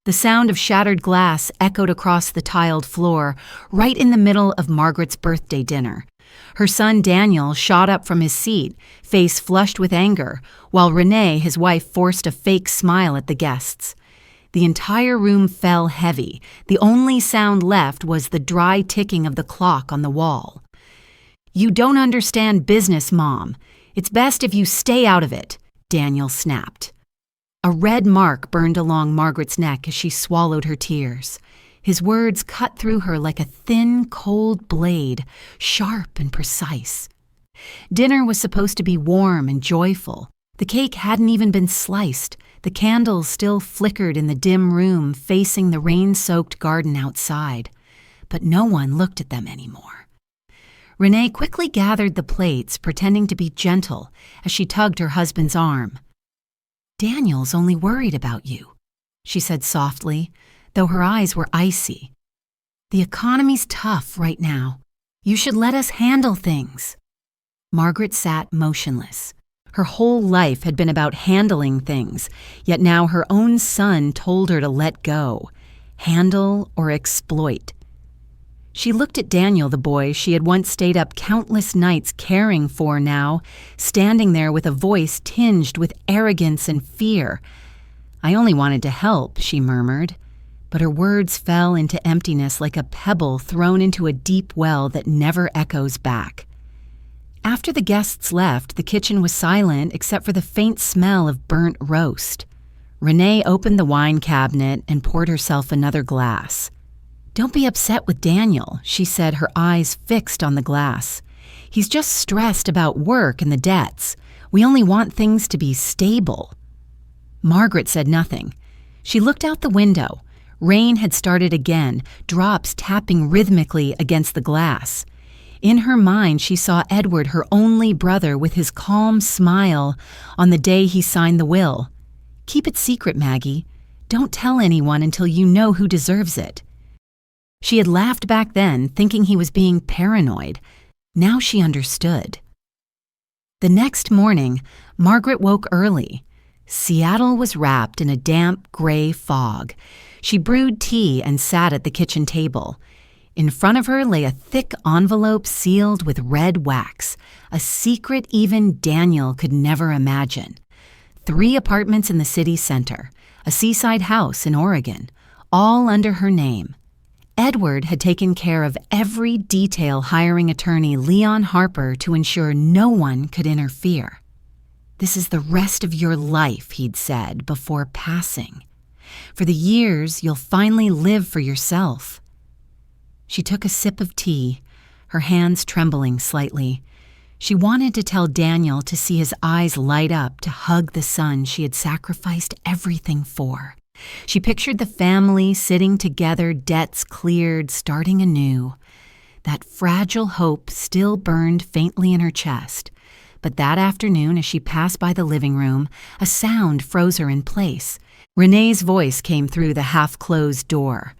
The sound of shattered glass echoed across the tiled floor, right in the middle of Margaret's birthday dinner. Her son Daniel shot up from his seat, face flushed with anger, while Renee, his wife, forced a fake smile at the guests. The entire room fell heavy. The only sound left was the dry ticking of the clock on the wall. "You don't understand business, Mom. It's best if you stay out of it," Daniel snapped. A red mark burned along Margaret's neck as she swallowed her tears. His words cut through her like a thin, cold blade, sharp and precise. Dinner was supposed to be warm and joyful. The cake hadn't even been sliced. The candles still flickered in the dim room facing the rain-soaked garden outside. But no one looked at them anymore. Renee quickly gathered the plates, pretending to be gentle as she tugged her husband's arm. "Daniel's only worried about you," she said softly, though her eyes were icy. "The economy's tough right now. You should let us handle things." Margaret sat motionless. Her whole life had been about handling things, yet now her own son told her to let go, handle or exploit. She looked at Daniel, the boy she had once stayed up countless nights caring for, now standing there with a voice tinged with arrogance and fear. "I only wanted to help," she murmured, but her words fell into emptiness like a pebble thrown into a deep well that never echoes back. After the guests left, the kitchen was silent except for the faint smell of burnt roast. Renee opened the wine cabinet and poured herself another glass. "Don't be upset with Daniel," she said, her eyes fixed on the glass. "He's just stressed about work and the debts. We only want things to be stable." Margaret said nothing. She looked out the window. Rain had started again, drops tapping rhythmically against the glass. In her mind, she saw Edward, her only brother, with his calm smile on the day he signed the will. "Keep it secret, Maggie. Don't tell anyone until you know who deserves it." She had laughed back then, thinking he was being paranoid. Now she understood. The next morning, Margaret woke early. Seattle was wrapped in a damp, gray fog. She brewed tea and sat at the kitchen table. In front of her lay a thick envelope sealed with red wax, a secret even Daniel could never imagine. 3 apartments in the city center, a seaside house in Oregon, all under her name. Edward had taken care of every detail, hiring attorney Leon Harper to ensure no one could interfere. "This is the rest of your life," he'd said before passing. "For the years you'll finally live for yourself." She took a sip of tea, her hands trembling slightly. She wanted to tell Daniel to see his eyes light up, to hug the son she had sacrificed everything for. She pictured the family sitting together, debts cleared, starting anew. That fragile hope still burned faintly in her chest. But that afternoon, as she passed by the living room, a sound froze her in place. Renee's voice came through the half-closed door.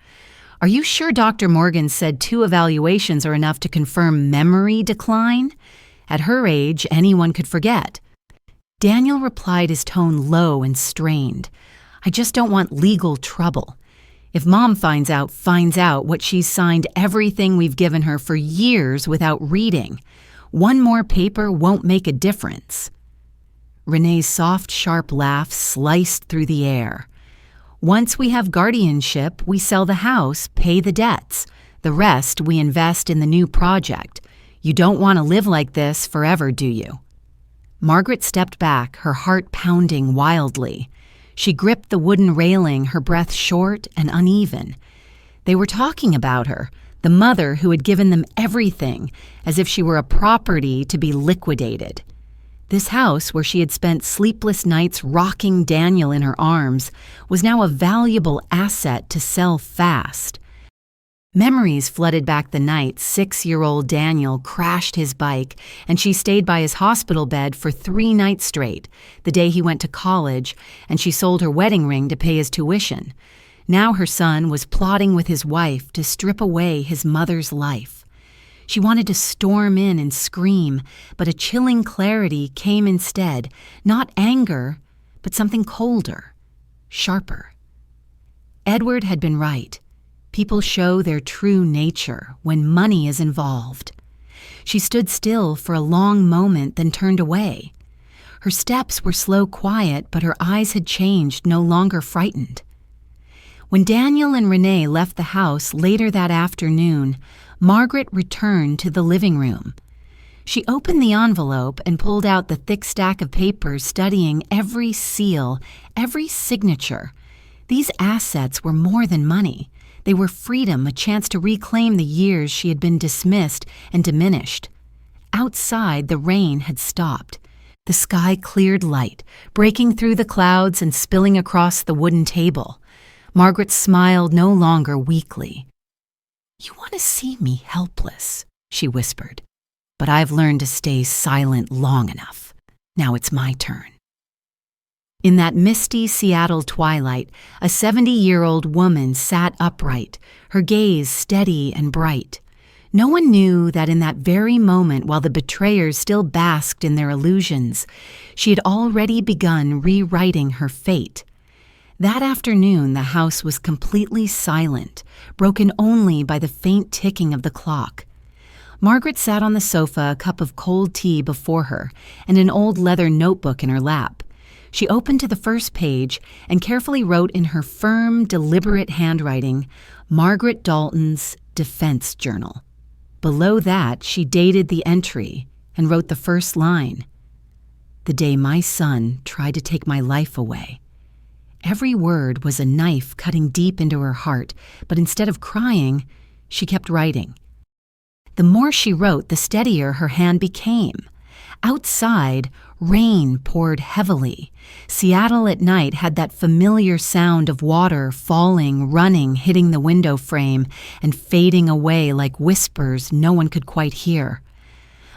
"Are you sure Dr. Morgan said 2 evaluations are enough to confirm memory decline? At her age, anyone could forget." Daniel replied, his tone low and strained. "I just don't want legal trouble. If Mom finds out what she's signed everything we've given her for years without reading. One more paper won't make a difference." Renee's soft, sharp laugh sliced through the air. "Once we have guardianship, we sell the house, pay the debts. The rest we invest in the new project. You don't want to live like this forever, do you?" Margaret stepped back, her heart pounding wildly. She gripped the wooden railing, her breath short and uneven. They were talking about her, the mother who had given them everything, as if she were a property to be liquidated. This house, where she had spent sleepless nights rocking Daniel in her arms, was now a valuable asset to sell fast. Memories flooded back the night 6-year-old Daniel crashed his bike, and she stayed by his hospital bed for 3 nights straight, the day he went to college, and she sold her wedding ring to pay his tuition. Now her son was plotting with his wife to strip away his mother's life. She wanted to storm in and scream, but a chilling clarity came instead, not anger, but something colder, sharper. Edward had been right. People show their true nature when money is involved. She stood still for a long moment, then turned away. Her steps were slow, quiet, but her eyes had changed, no longer frightened. When Daniel and Renee left the house later that afternoon, Margaret returned to the living room. She opened the envelope and pulled out the thick stack of papers, studying every seal, every signature. These assets were more than money. They were freedom, a chance to reclaim the years she had been dismissed and diminished. Outside, the rain had stopped. The sky cleared light, breaking through the clouds and spilling across the wooden table. Margaret smiled no longer weakly. "You want to see me helpless," she whispered. "But I've learned to stay silent long enough. Now it's my turn." In that misty Seattle twilight, a 70-year-old woman sat upright, her gaze steady and bright. No one knew that in that very moment, while the betrayers still basked in their illusions, she had already begun rewriting her fate. That afternoon, the house was completely silent, broken only by the faint ticking of the clock. Margaret sat on the sofa, a cup of cold tea before her, and an old leather notebook in her lap. She opened to the first page and carefully wrote in her firm, deliberate handwriting, "Margaret Dalton's Defense Journal." Below that, she dated the entry and wrote the first line, "The day my son tried to take my life away." Every word was a knife cutting deep into her heart, but instead of crying, she kept writing. The more she wrote, the steadier her hand became. Outside, rain poured heavily. Seattle at night had that familiar sound of water falling, running, hitting the window frame, and fading away like whispers no one could quite hear.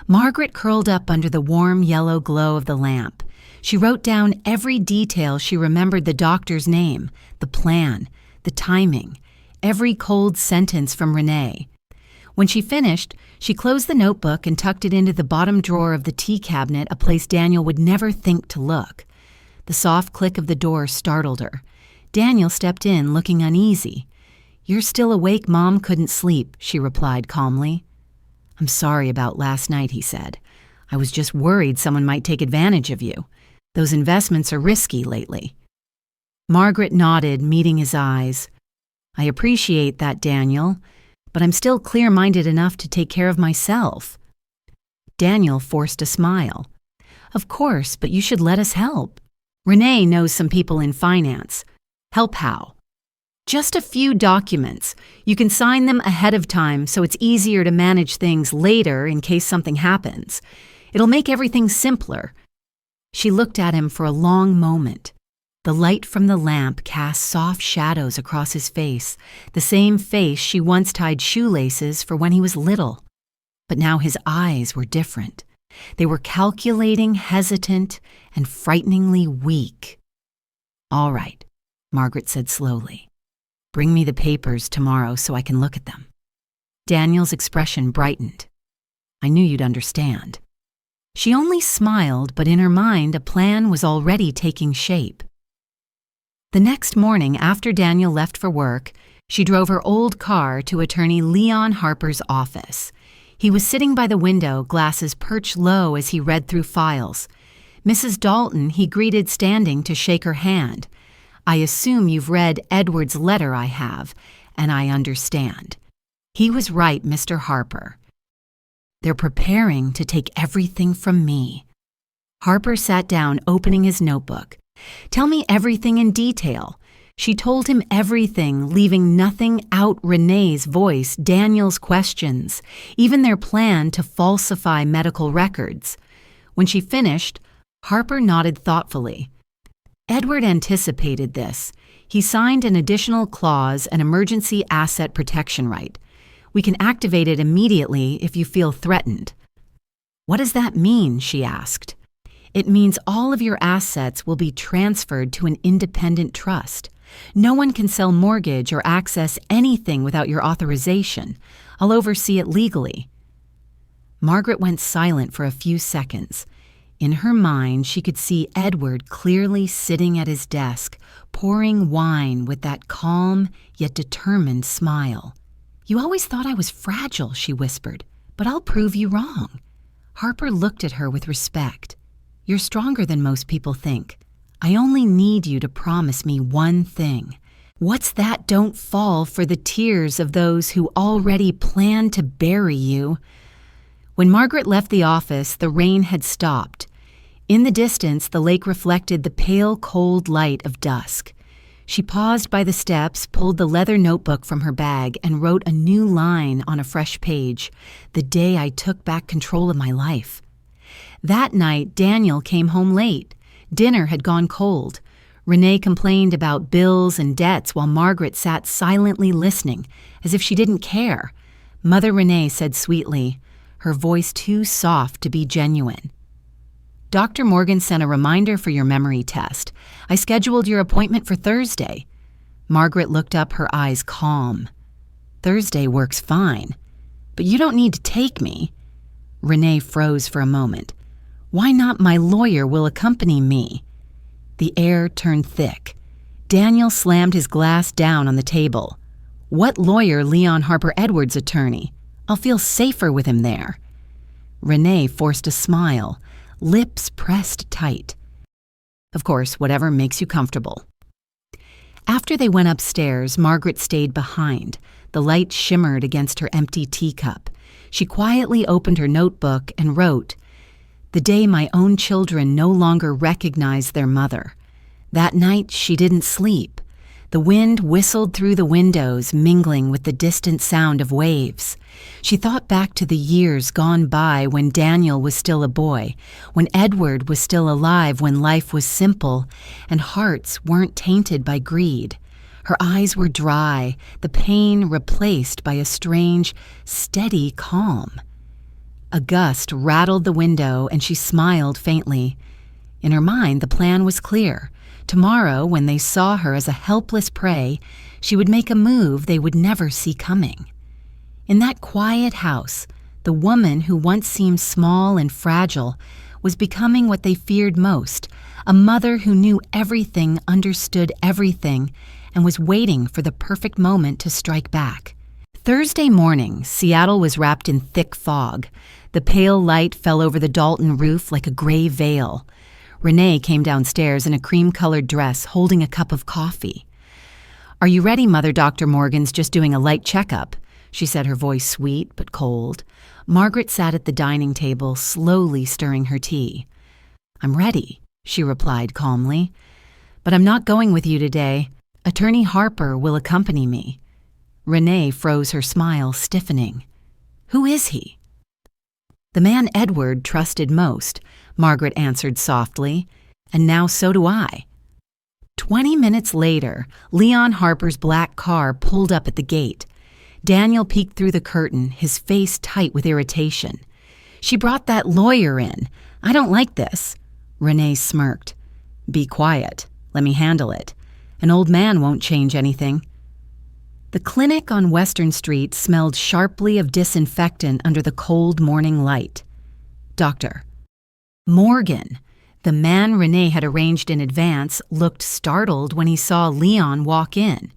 Margaret curled up under the warm yellow glow of the lamp. She wrote down every detail. She remembered the doctor's name, the plan, the timing, every cold sentence from Renee. When she finished, she closed the notebook and tucked it into the bottom drawer of the tea cabinet, a place Daniel would never think to look. The soft click of the door startled her. Daniel stepped in, looking uneasy. "You're still awake, Mom. Couldn't sleep," she replied calmly. "I'm sorry about last night," he said. "I was just worried someone might take advantage of you. Those investments are risky lately." Margaret nodded, meeting his eyes. "I appreciate that, Daniel, but I'm still clear-minded enough to take care of myself." Daniel forced a smile. "Of course, but you should let us help. Renee knows some people in finance." "Help how?" "Just a few documents. You can sign them ahead of time so it's easier to manage things later in case something happens. It'll make everything simpler." She looked at him for a long moment. The light from the lamp cast soft shadows across his face, the same face she once tied shoelaces for when he was little. But now his eyes were different. They were calculating, hesitant, and frighteningly weak. "All right," Margaret said slowly. "Bring me the papers tomorrow so I can look at them." Daniel's expression brightened. "I knew you'd understand." She only smiled, but in her mind a plan was already taking shape. The next morning, after Daniel left for work, she drove her old car to attorney Leon Harper's office. He was sitting by the window, glasses perched low as he read through files. Mrs. Dalton he greeted standing to shake her hand. "I assume you've read Edward's letter I have, and I understand. He was right, Mr. Harper. They're preparing to take everything from me." Harper sat down, opening his notebook. "Tell me everything in detail." She told him everything, leaving nothing out: Renee's voice, Daniel's questions, even their plan to falsify medical records. When she finished, Harper nodded thoughtfully. Edward anticipated this. He signed an additional clause, an emergency asset protection right. "We can activate it immediately if you feel threatened." "What does that mean?" she asked. "It means all of your assets will be transferred to an independent trust. No one can sell mortgage or access anything without your authorization. I'll oversee it legally." Margaret went silent for a few seconds. In her mind, she could see Edward clearly sitting at his desk, pouring wine with that calm yet determined smile. "You always thought I was fragile," she whispered, "but I'll prove you wrong." Harper looked at her with respect. "You're stronger than most people think. I only need you to promise me one thing." "What's that? Don't fall for the tears of those who already plan to bury you." When Margaret left the office, the rain had stopped. In the distance, the lake reflected the pale, cold light of dusk. She paused by the steps, pulled the leather notebook from her bag, and wrote a new line on a fresh page, "The day I took back control of my life." That night, Daniel came home late. Dinner had gone cold. Renee complained about bills and debts while Margaret sat silently listening, as if she didn't care. Mother Renee said sweetly, her voice too soft to be genuine, "Dr. Morgan sent a reminder for your memory test. I scheduled your appointment for Thursday." Margaret looked up, her eyes calm. "Thursday works fine, but you don't need to take me." Renee froze for a moment. "Why not? My lawyer will accompany me." The air turned thick. Daniel slammed his glass down on the table. "What lawyer? Leon Harper Edwards' attorney. I'll feel safer with him there." Renee forced a smile, lips pressed tight. "Of course, whatever makes you comfortable." After they went upstairs, Margaret stayed behind. The light shimmered against her empty teacup. She quietly opened her notebook and wrote, "The day my own children no longer recognized their mother." That night she didn't sleep. The wind whistled through the windows, mingling with the distant sound of waves. She thought back to the years gone by when Daniel was still a boy, when Edward was still alive, when life was simple and hearts weren't tainted by greed. Her eyes were dry, the pain replaced by a strange, steady calm. A gust rattled the window and she smiled faintly. In her mind, the plan was clear. Tomorrow, when they saw her as a helpless prey, she would make a move they would never see coming. In that quiet house, the woman who once seemed small and fragile was becoming what they feared most, a mother who knew everything, understood everything, and was waiting for the perfect moment to strike back. Thursday morning, Seattle was wrapped in thick fog. The pale light fell over the Dalton roof like a gray veil. Renee came downstairs in a cream-colored dress, holding a cup of coffee. "Are you ready, Mother? Dr. Morgan's just doing a light checkup," she said, her voice sweet but cold. Margaret sat at the dining table, slowly stirring her tea. "I'm ready," she replied calmly. "But I'm not going with you today. Attorney Harper will accompany me." Renee froze, her smile stiffening. "Who is he?" "The man Edward trusted most," Margaret answered softly, "and now so do I." 20 minutes later, Leon Harper's black car pulled up at the gate. Daniel peeked through the curtain, his face tight with irritation. "She brought that lawyer in. I don't like this." Renee smirked. "Be quiet. Let me handle it. An old man won't change anything." The clinic on Western Street smelled sharply of disinfectant under the cold morning light. "Doctor." Morgan, the man Renee had arranged in advance, looked startled when he saw Leon walk in.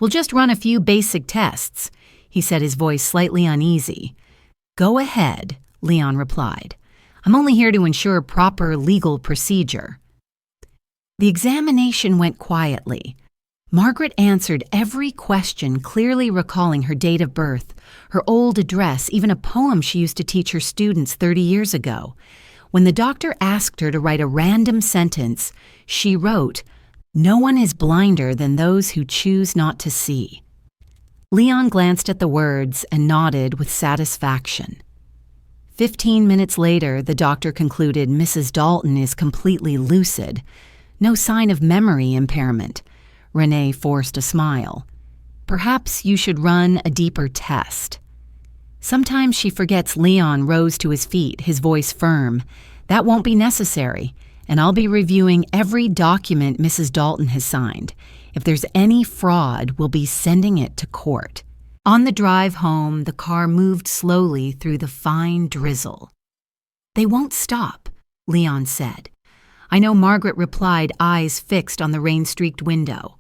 "We'll just run a few basic tests," he said, his voice slightly uneasy. "Go ahead," Leon replied. "I'm only here to ensure proper legal procedure." The examination went quietly. Margaret answered every question, clearly recalling her date of birth, her old address, even a poem she used to teach her students 30 years ago. When the doctor asked her to write a random sentence, she wrote, "No one is blinder than those who choose not to see." Leon glanced at the words and nodded with satisfaction. 15 minutes later, the doctor concluded Mrs. Dalton is completely lucid. No sign of memory impairment. Renee forced a smile. "Perhaps you should run a deeper test." "Sometimes she forgets." Leon rose to his feet, his voice firm. "That won't be necessary, and I'll be reviewing every document Mrs. Dalton has signed. If there's any fraud, we'll be sending it to court." On the drive home, the car moved slowly through the fine drizzle. "They won't stop," Leon said. I know Margaret replied, eyes fixed on the rain-streaked window.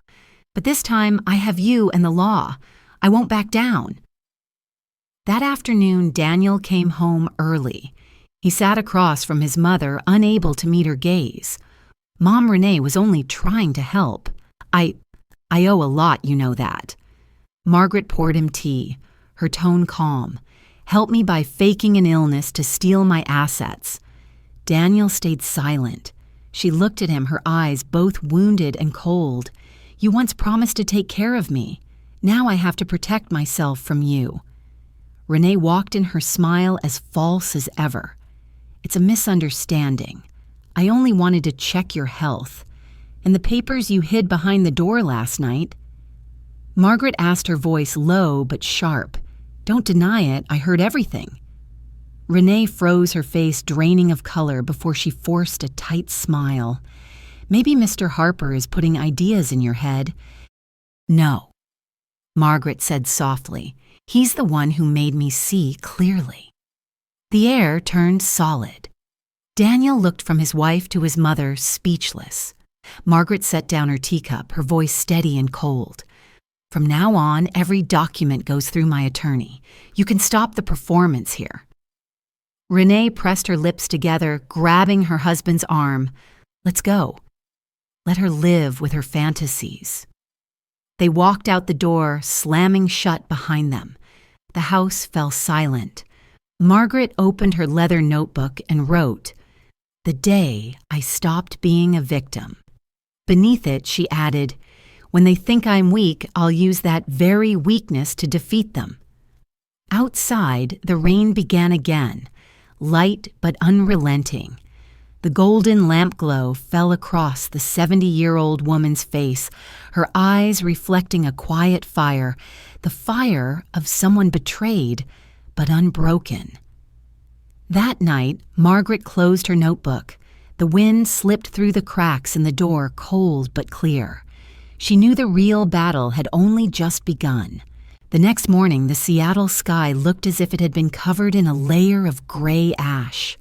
But this time I have you and the law. I won't back down. That afternoon, Daniel came home early. He sat across from his mother, unable to meet her gaze. Mom Renee was only trying to help. I owe a lot, you know that. Margaret poured him tea, her tone calm. Help me by faking an illness to steal my assets. Daniel stayed silent. She looked at him, her eyes both wounded and cold. You once promised to take care of me. Now I have to protect myself from you. Renee walked in, her smile as false as ever. It's a misunderstanding. I only wanted to check your health. And the papers you hid behind the door last night. Margaret asked, her voice low but sharp. Don't deny it, I heard everything. Renee froze, her face draining of color before she forced a tight smile. Maybe Mr. Harper is putting ideas in your head. No, Margaret said softly. He's the one who made me see clearly. The air turned solid. Daniel looked from his wife to his mother, speechless. Margaret set down her teacup, her voice steady and cold. From now on, every document goes through my attorney. You can stop the performance here. Renee pressed her lips together, grabbing her husband's arm. Let's go. Let her live with her fantasies. They walked out the door, slamming shut behind them. The house fell silent. Margaret opened her leather notebook and wrote, "The day I stopped being a victim." Beneath it, she added, "When they think I'm weak, I'll use that very weakness to defeat them." Outside, the rain began again, light but unrelenting. The golden lamp glow fell across the 70-year-old woman's face, her eyes reflecting a quiet fire, the fire of someone betrayed but unbroken. That night, Margaret closed her notebook. The wind slipped through the cracks in the door, cold but clear. She knew the real battle had only just begun. The next morning, the Seattle sky looked as if it had been covered in a layer of gray ash.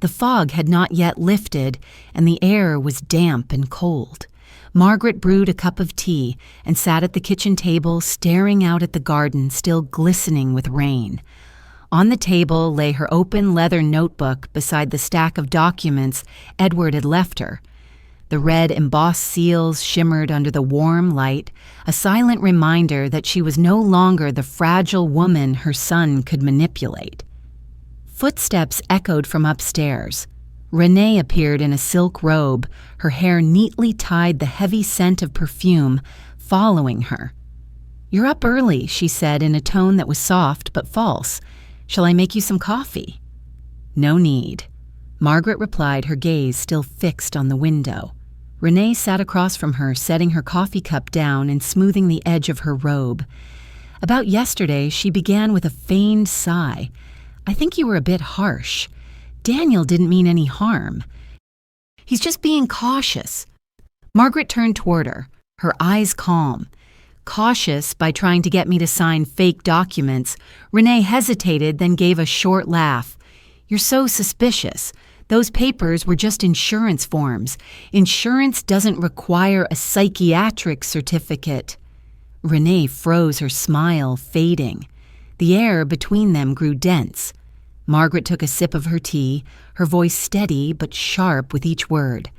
The fog had not yet lifted, and the air was damp and cold. Margaret brewed a cup of tea and sat at the kitchen table, staring out at the garden still glistening with rain. On the table lay her open leather notebook beside the stack of documents Edward had left her. The red embossed seals shimmered under the warm light, a silent reminder that she was no longer the fragile woman her son could manipulate. Footsteps echoed from upstairs. Renee appeared in a silk robe, her hair neatly tied, the heavy scent of perfume following her. "You're up early," she said in a tone that was soft but false. "Shall I make you some coffee?" "No need," Margaret replied, her gaze still fixed on the window. Renee sat across from her, setting her coffee cup down and smoothing the edge of her robe. About yesterday, she began with a feigned sigh. "I think you were a bit harsh. Daniel didn't mean any harm. He's just being cautious." Margaret turned toward her, her eyes calm. Cautious by trying to get me to sign fake documents, Renee hesitated, then gave a short laugh. "You're so suspicious. Those papers were just insurance forms. Insurance doesn't require a psychiatric certificate." Renee froze, her smile fading. The air between them grew dense. Margaret took a sip of her tea, her voice steady but sharp with each word.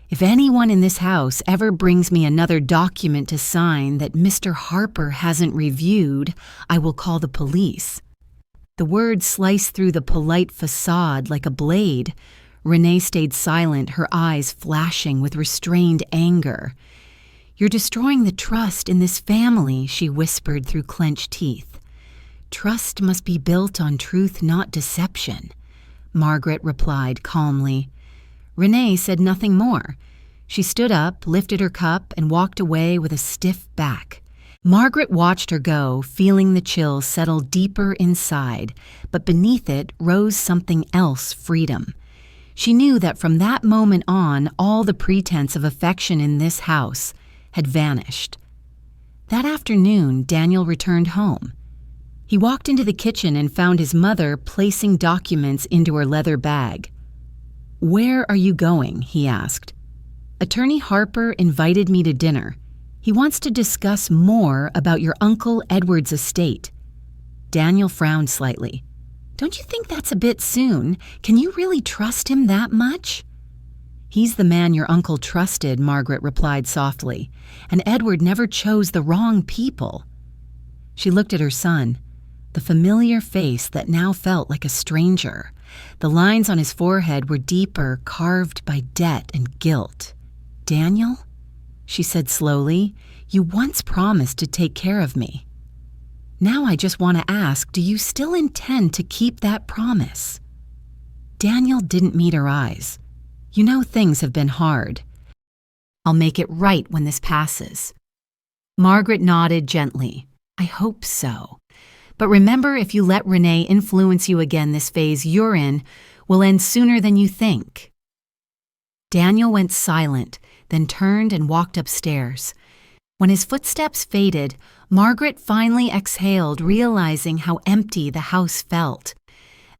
"If anyone in this house ever brings me another document to sign that Mr. Harper hasn't reviewed, I will call the police." The words sliced through the polite facade like a blade. Renee stayed silent, her eyes flashing with restrained anger. "You're destroying the trust in this family," she whispered through clenched teeth. "Trust must be built on truth, not deception," Margaret replied calmly. Renee said nothing more. She stood up, lifted her cup, and walked away with a stiff back. Margaret watched her go, feeling the chill settle deeper inside, but beneath it rose something else: freedom. She knew that from that moment on, all the pretense of affection in this house had vanished. That afternoon, Daniel returned home. He walked into the kitchen and found his mother placing documents into her leather bag. "Where are you going?" he asked. "Attorney Harper invited me to dinner. He wants to discuss more about your Uncle Edward's estate." Daniel frowned slightly. "Don't you think that's a bit soon? Can you really trust him that much?" "He's the man your uncle trusted," Margaret replied softly, "and Edward never chose the wrong people." She looked at her son, the familiar face that now felt like a stranger. The lines on his forehead were deeper, carved by debt and guilt. "Daniel," she said slowly, "you once promised to take care of me. Now I just want to ask, do you still intend to keep that promise?" Daniel didn't meet her eyes. "You know things have been hard. I'll make it right when this passes." Margaret nodded gently. "I hope so. But remember, if you let Renee influence you again, this phase you're in will end sooner than you think." Daniel went silent, then turned and walked upstairs. When his footsteps faded, Margaret finally exhaled, realizing how empty the house felt.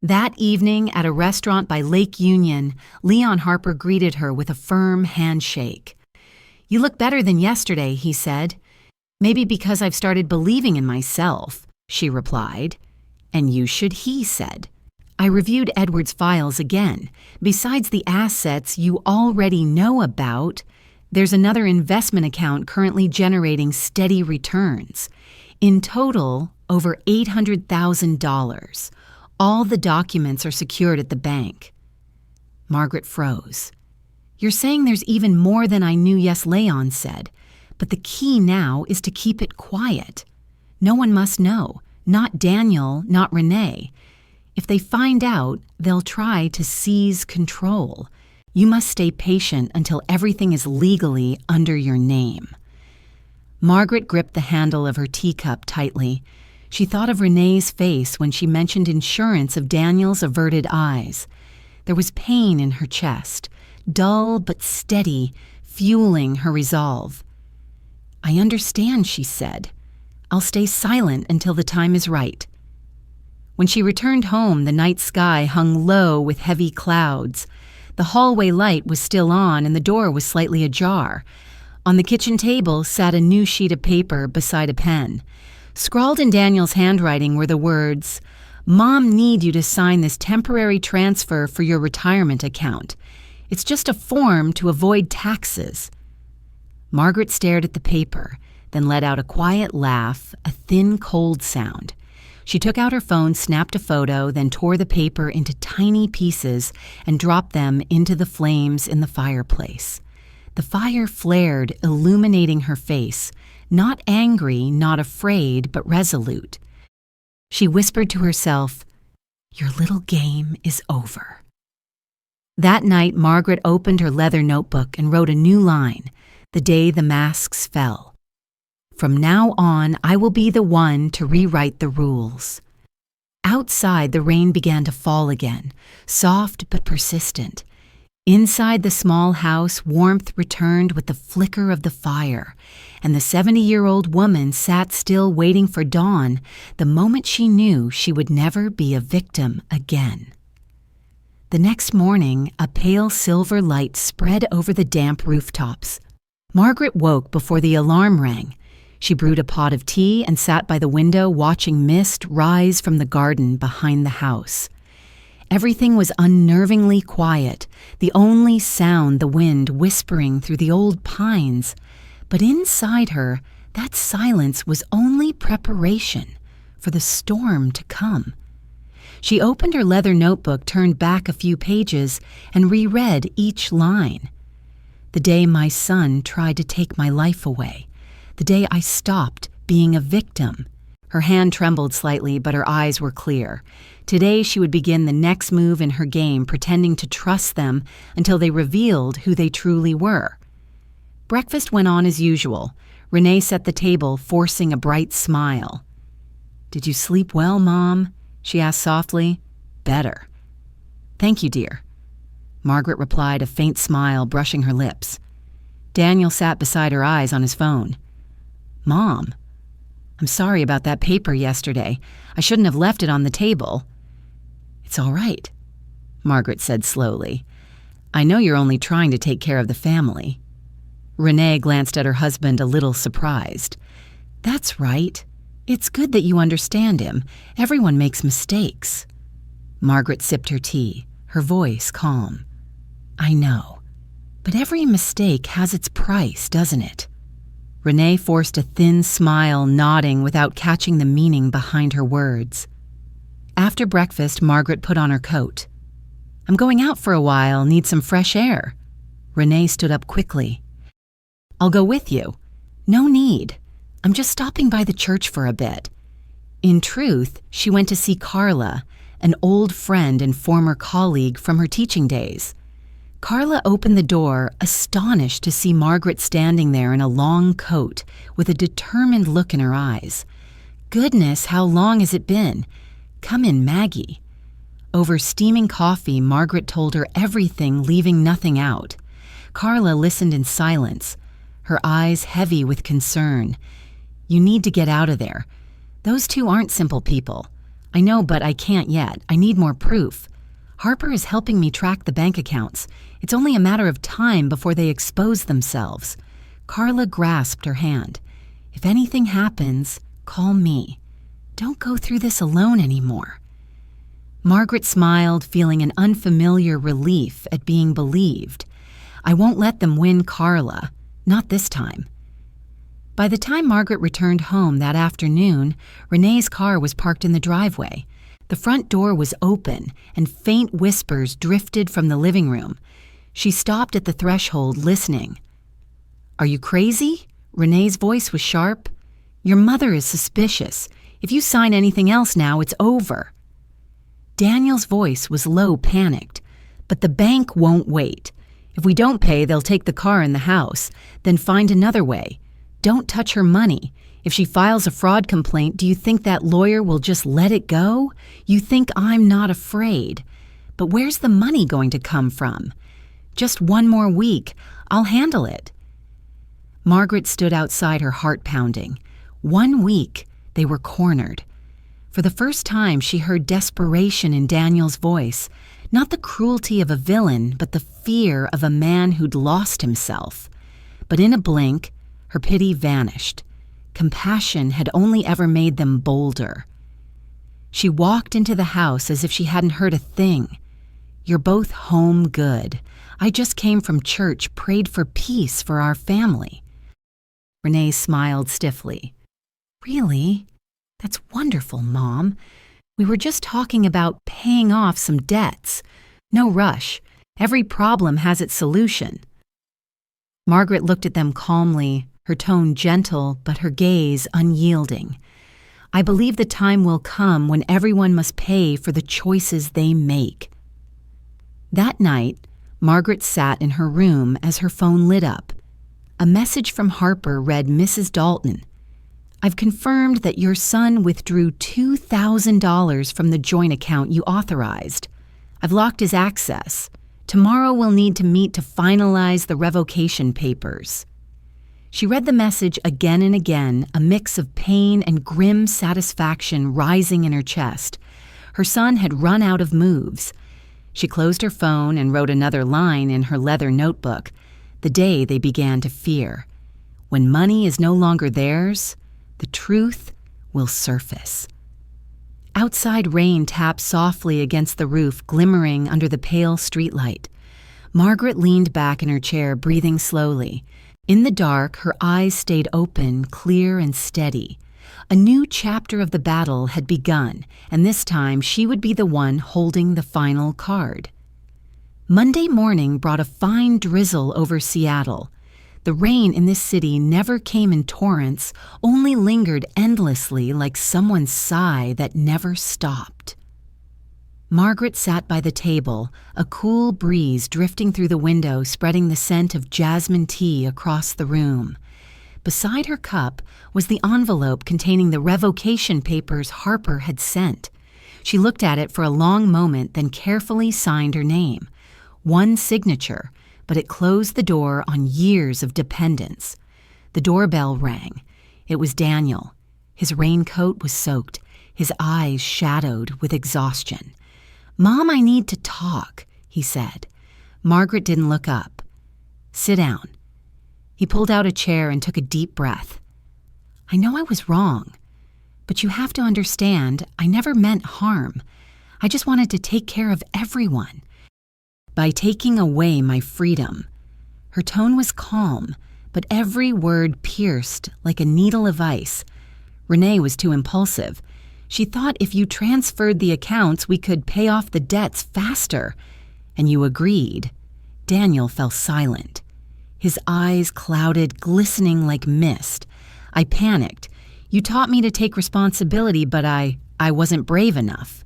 That evening at a restaurant by Lake Union, Leon Harper greeted her with a firm handshake. "You look better than yesterday," he said. "Maybe because I've started believing in myself," she replied. "And you should," he said. "I reviewed Edward's files again. Besides the assets you already know about, there's another investment account currently generating steady returns. In total, over $800,000. All the documents are secured at the bank." Margaret froze. "You're saying there's even more than I knew?" "Yes," Leon said. "But the key now is to keep it quiet. No one must know. Not Daniel, not Renee. If they find out, they'll try to seize control. You must stay patient until everything is legally under your name." Margaret gripped the handle of her teacup tightly. She thought of Renee's face when she mentioned insurance of Daniel's averted eyes. There was pain in her chest, dull but steady, fueling her resolve. "I understand," she said. "I'll stay silent until the time is right." When she returned home, the night sky hung low with heavy clouds. The hallway light was still on and the door was slightly ajar. On the kitchen table sat a new sheet of paper beside a pen. Scrawled in Daniel's handwriting were the words, "Mom need you to sign this temporary transfer for your retirement account. It's just a form to avoid taxes." Margaret stared at the paper, then let out a quiet laugh, a thin, cold sound. She took out her phone, snapped a photo, then tore the paper into tiny pieces and dropped them into the flames in the fireplace. The fire flared, illuminating her face, not angry, not afraid, but resolute. She whispered to herself, "Your little game is over." That night, Margaret opened her leather notebook and wrote a new line, the day the masks fell. "From now on, I will be the one to rewrite the rules." Outside, the rain began to fall again, soft but persistent. Inside the small house, warmth returned with the flicker of the fire, and the 70-year-old woman sat still waiting for dawn, the moment she knew she would never be a victim again. The next morning, a pale silver light spread over the damp rooftops. Margaret woke before the alarm rang. She brewed a pot of tea and sat by the window watching mist rise from the garden behind the house. Everything was unnervingly quiet, the only sound the wind whispering through the old pines. But inside her, that silence was only preparation for the storm to come. She opened her leather notebook, turned back a few pages, and reread each line. "The day my son tried to take my life away. The day I stopped being a victim." Her hand trembled slightly, but her eyes were clear. Today she would begin the next move in her game, pretending to trust them until they revealed who they truly were. Breakfast went on as usual. Renee set the table, forcing a bright smile. "Did you sleep well, Mom?" she asked softly. "Better." "Thank you, dear." Margaret replied, a faint smile brushing her lips. Daniel sat beside her, eyes on his phone. "Mom, I'm sorry about that paper yesterday. I shouldn't have left it on the table." "It's all right," Margaret said slowly. I know you're only trying to take care of the family." Renee glanced at her husband a little surprised. "That's right. It's good that you understand him. Everyone makes mistakes." Margaret sipped her tea, her voice calm. "I know. But every mistake has its price, doesn't it?" Renee forced a thin smile, nodding without catching the meaning behind her words. After breakfast, Margaret put on her coat. "I'm going out for a while, need some fresh air." Renee stood up quickly. "I'll go with you." "No need. I'm just stopping by the church for a bit." In truth, she went to see Carla, an old friend and former colleague from her teaching days. Carla opened the door, astonished to see Margaret standing there in a long coat with a determined look in her eyes. "Goodness, how long has it been? Come in, Maggie." Over steaming coffee, Margaret told her everything, leaving nothing out. Carla listened in silence, her eyes heavy with concern. "You need to get out of there. Those two aren't simple people. I know, but I can't yet. I need more proof. Harper is helping me track the bank accounts. It's only a matter of time before they expose themselves." Carla grasped her hand. "If anything happens, call me. Don't go through this alone anymore." Margaret smiled, feeling an unfamiliar relief at being believed. "I won't let them win Carla. Not this time." By the time Margaret returned home that afternoon, Renee's car was parked in the driveway. The front door was open, and faint whispers drifted from the living room. She stopped at the threshold, listening. "Are you crazy?" Renee's voice was sharp. "Your mother is suspicious. If you sign anything else now, it's over." Daniel's voice was low, panicked. "But the bank won't wait. If we don't pay, they'll take the car and the house, then find another way. Don't touch her money. If she files a fraud complaint, do you think that lawyer will just let it go? You think I'm not afraid. But where's the money going to come from? Just one more week. I'll handle it." Margaret stood outside, her heart pounding. 1 week, they were cornered. For the first time, she heard desperation in Daniel's voice, not the cruelty of a villain, but the fear of a man who'd lost himself. But in a blink, her pity vanished. Compassion had only ever made them bolder. She walked into the house as if she hadn't heard a thing. "You're both home good. I just came from church, prayed for peace for our family." Renee smiled stiffly. "Really? That's wonderful, Mom. We were just talking about paying off some debts. No rush. Every problem has its solution." Margaret looked at them calmly, her tone gentle, but her gaze unyielding. "I believe the time will come when everyone must pay for the choices they make." That night, Margaret sat in her room as her phone lit up. A message from Harper read, "Mrs. Dalton, I've confirmed that your son withdrew $2,000 from the joint account you authorized. I've locked his access. Tomorrow we'll need to meet to finalize the revocation papers." She read the message again and again, a mix of pain and grim satisfaction rising in her chest. Her son had run out of moves. She closed her phone and wrote another line in her leather notebook, the day they began to fear. When money is no longer theirs, the truth will surface. Outside, rain tapped softly against the roof, glimmering under the pale streetlight. Margaret leaned back in her chair, breathing slowly. In the dark, her eyes stayed open, clear and steady. A new chapter of the battle had begun, and this time she would be the one holding the final card. Monday morning brought a fine drizzle over Seattle. The rain in this city never came in torrents, only lingered endlessly like someone's sigh that never stopped. Margaret sat by the table, a cool breeze drifting through the window, spreading the scent of jasmine tea across the room. Beside her cup was the envelope containing the revocation papers Harper had sent. She looked at it for a long moment, then carefully signed her name. One signature, but it closed the door on years of dependence. The doorbell rang. It was Daniel. His raincoat was soaked, his eyes shadowed with exhaustion. "Mom, I need to talk," he said. Margaret didn't look up. "Sit down." He pulled out a chair and took a deep breath. "I know I was wrong, but you have to understand, I never meant harm. I just wanted to take care of everyone. By taking away my freedom." Her tone was calm, but every word pierced like a needle of ice. Renee was too impulsive. She thought if you transferred the accounts, we could pay off the debts faster. And you agreed. Daniel fell silent. His eyes clouded, glistening like mist. I panicked. "You taught me to take responsibility, but I wasn't brave enough."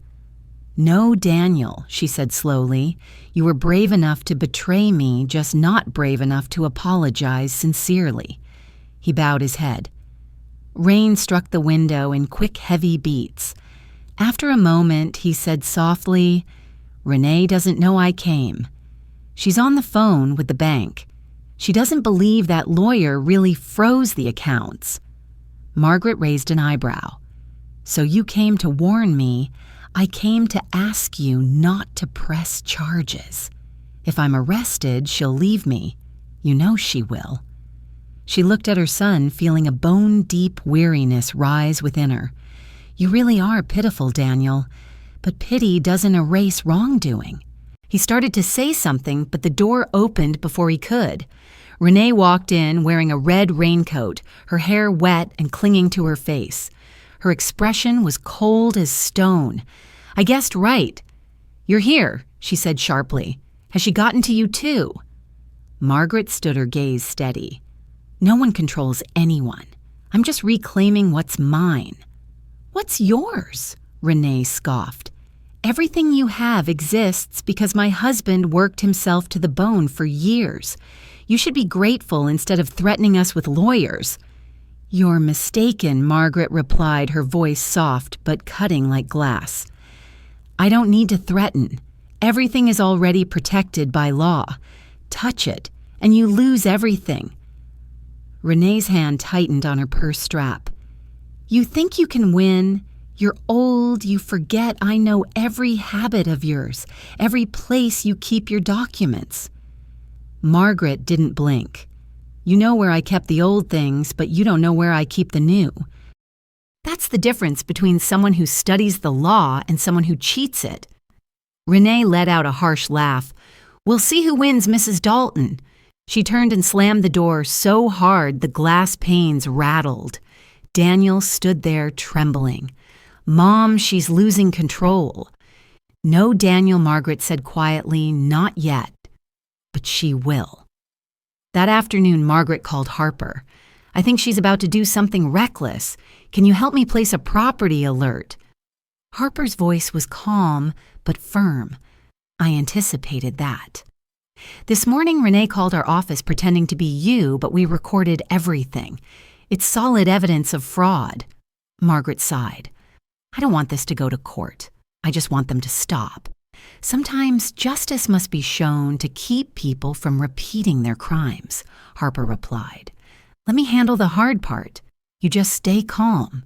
"No, Daniel," she said slowly. "You were brave enough to betray me, just not brave enough to apologize sincerely." He bowed his head. Rain struck the window in quick, heavy beats. After a moment, he said softly, "Renee doesn't know I came. She's on the phone with the bank. She doesn't believe that lawyer really froze the accounts." Margaret raised an eyebrow. "So you came to warn me. I came to ask you not to press charges. If I'm arrested, she'll leave me. You know she will." She looked at her son, feeling a bone-deep weariness rise within her. "You really are pitiful, Daniel, but pity doesn't erase wrongdoing." He started to say something, but the door opened before he could. Renee walked in wearing a red raincoat, her hair wet and clinging to her face. Her expression was cold as stone. "I guessed right." "You're here," she said sharply. "Has she gotten to you too?" Margaret stood her gaze steady. "No one controls anyone. I'm just reclaiming what's mine." "What's yours?" Renee scoffed. "Everything you have exists because my husband worked himself to the bone for years. You should be grateful instead of threatening us with lawyers." "You're mistaken," Margaret replied, her voice soft but cutting like glass. "I don't need to threaten. Everything is already protected by law. Touch it, and you lose everything." Renee's hand tightened on her purse strap. "You think you can win? You're old, you forget I know every habit of yours, every place you keep your documents." Margaret didn't blink. "You know where I kept the old things, but you don't know where I keep the new." That's the difference between someone who studies the law and someone who cheats it. Renee let out a harsh laugh. "We'll see who wins, Mrs. Dalton." She turned and slammed the door so hard the glass panes rattled. Daniel stood there trembling. "Mom, she's losing control." "No, Daniel," Margaret said quietly, "not yet. But she will." That afternoon, Margaret called Harper. "I think she's about to do something reckless. Can you help me place a property alert?" Harper's voice was calm but firm. I anticipated that. "This morning, Renee called our office pretending to be you, but we recorded everything. It's solid evidence of fraud." Margaret sighed. "I don't want this to go to court. I just want them to stop. Sometimes justice must be shown to keep people from repeating their crimes," Harper replied. "Let me handle the hard part. You just stay calm."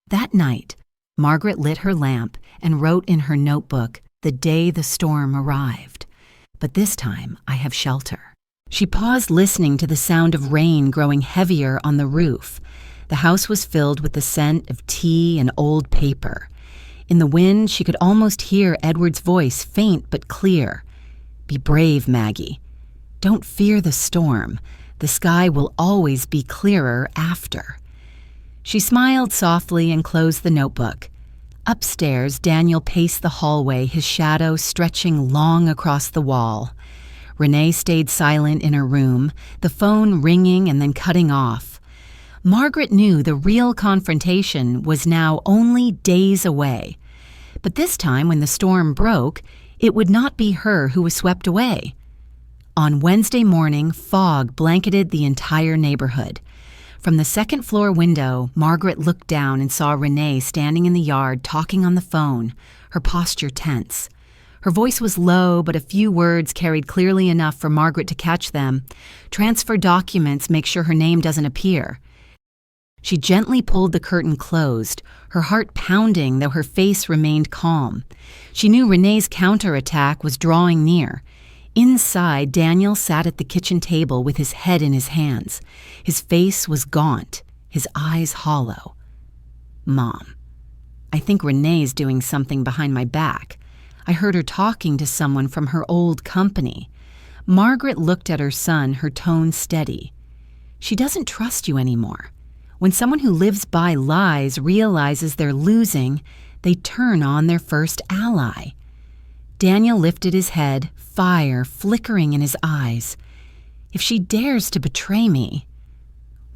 That night, Margaret lit her lamp and wrote in her notebook the day the storm arrived. "But this time, I have shelter." She paused, listening to the sound of rain growing heavier on the roof. The house was filled with the scent of tea and old paper. In the wind, she could almost hear Edward's voice, faint but clear. "Be brave, Maggie. Don't fear the storm. The sky will always be clearer after." She smiled softly and closed the notebook. Upstairs, Daniel paced the hallway, his shadow stretching long across the wall. Renee stayed silent in her room, the phone ringing and then cutting off. Margaret knew the real confrontation was now only days away. But this time, when the storm broke, it would not be her who was swept away. On Wednesday morning, fog blanketed the entire neighborhood. From the second-floor window, Margaret looked down and saw Renee standing in the yard talking on the phone, her posture tense. Her voice was low, but a few words carried clearly enough for Margaret to catch them. "Transfer documents, make sure her name doesn't appear." She gently pulled the curtain closed, her heart pounding though her face remained calm. She knew Renee's counterattack was drawing near. Inside, Daniel sat at the kitchen table with his head in his hands. His face was gaunt, his eyes hollow. "Mom, I think Renee's doing something behind my back. I heard her talking to someone from her old company." Margaret looked at her son, her tone steady. "She doesn't trust you anymore. When someone who lives by lies realizes they're losing, they turn on their first ally." Daniel lifted his head, fire flickering in his eyes. "If she dares to betray me—"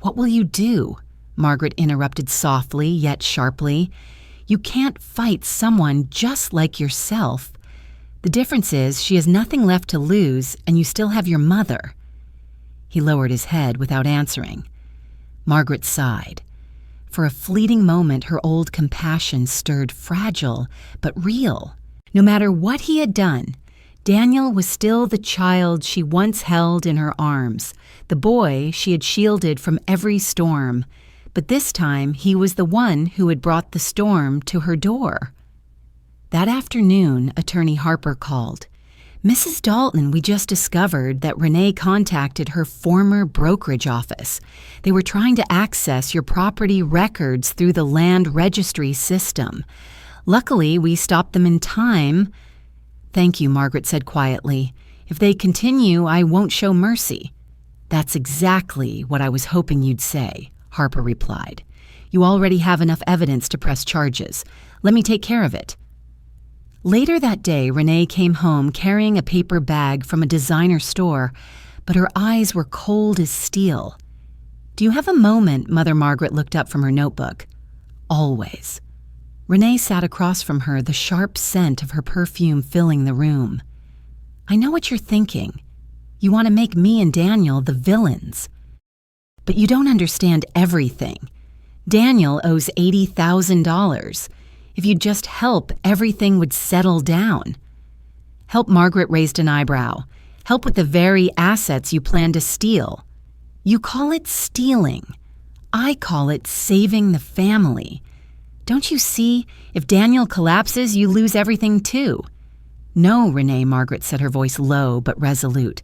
"What will you do?" Margaret interrupted softly yet sharply. "You can't fight someone just like yourself. The difference is she has nothing left to lose and you still have your mother." He lowered his head without answering. Margaret sighed. For a fleeting moment, her old compassion stirred, fragile but real. No matter what he had done, Daniel was still the child she once held in her arms, the boy she had shielded from every storm. But this time, he was the one who had brought the storm to her door. That afternoon, Attorney Harper called. "Mrs. Dalton, we just discovered that Renee contacted her former brokerage office. They were trying to access your property records through the land registry system. Luckily, we stopped them in time." "Thank you," Margaret said quietly. "If they continue, I won't show mercy." "That's exactly what I was hoping you'd say," Harper replied. "You already have enough evidence to press charges. Let me take care of it." Later that day, Renee came home carrying a paper bag from a designer store, but her eyes were cold as steel. "Do you have a moment?" Mother Margaret looked up from her notebook. "Always." Renee sat across from her, the sharp scent of her perfume filling the room. "I know what you're thinking. You want to make me and Daniel the villains. But you don't understand everything. Daniel owes $80,000. If you'd just help, everything would settle down." "Help?" Margaret raised an eyebrow. "Help with the very assets you plan to steal." "You call it stealing. I call it saving the family. Don't you see? If Daniel collapses, you lose everything too." "No, Renee," Margaret said, her voice low but resolute.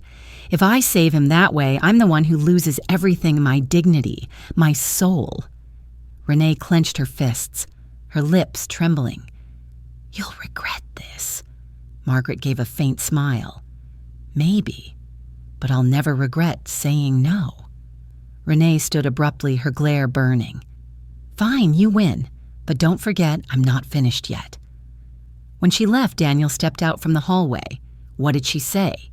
"If I save him that way, I'm the one who loses everything, my dignity, my soul." Renee clenched her fists, her lips trembling. "You'll regret this." Margaret gave a faint smile. "Maybe, but I'll never regret saying no." Renee stood abruptly, her glare burning. "Fine, you win. But don't forget, I'm not finished yet." When she left, Daniel stepped out from the hallway. What did she say?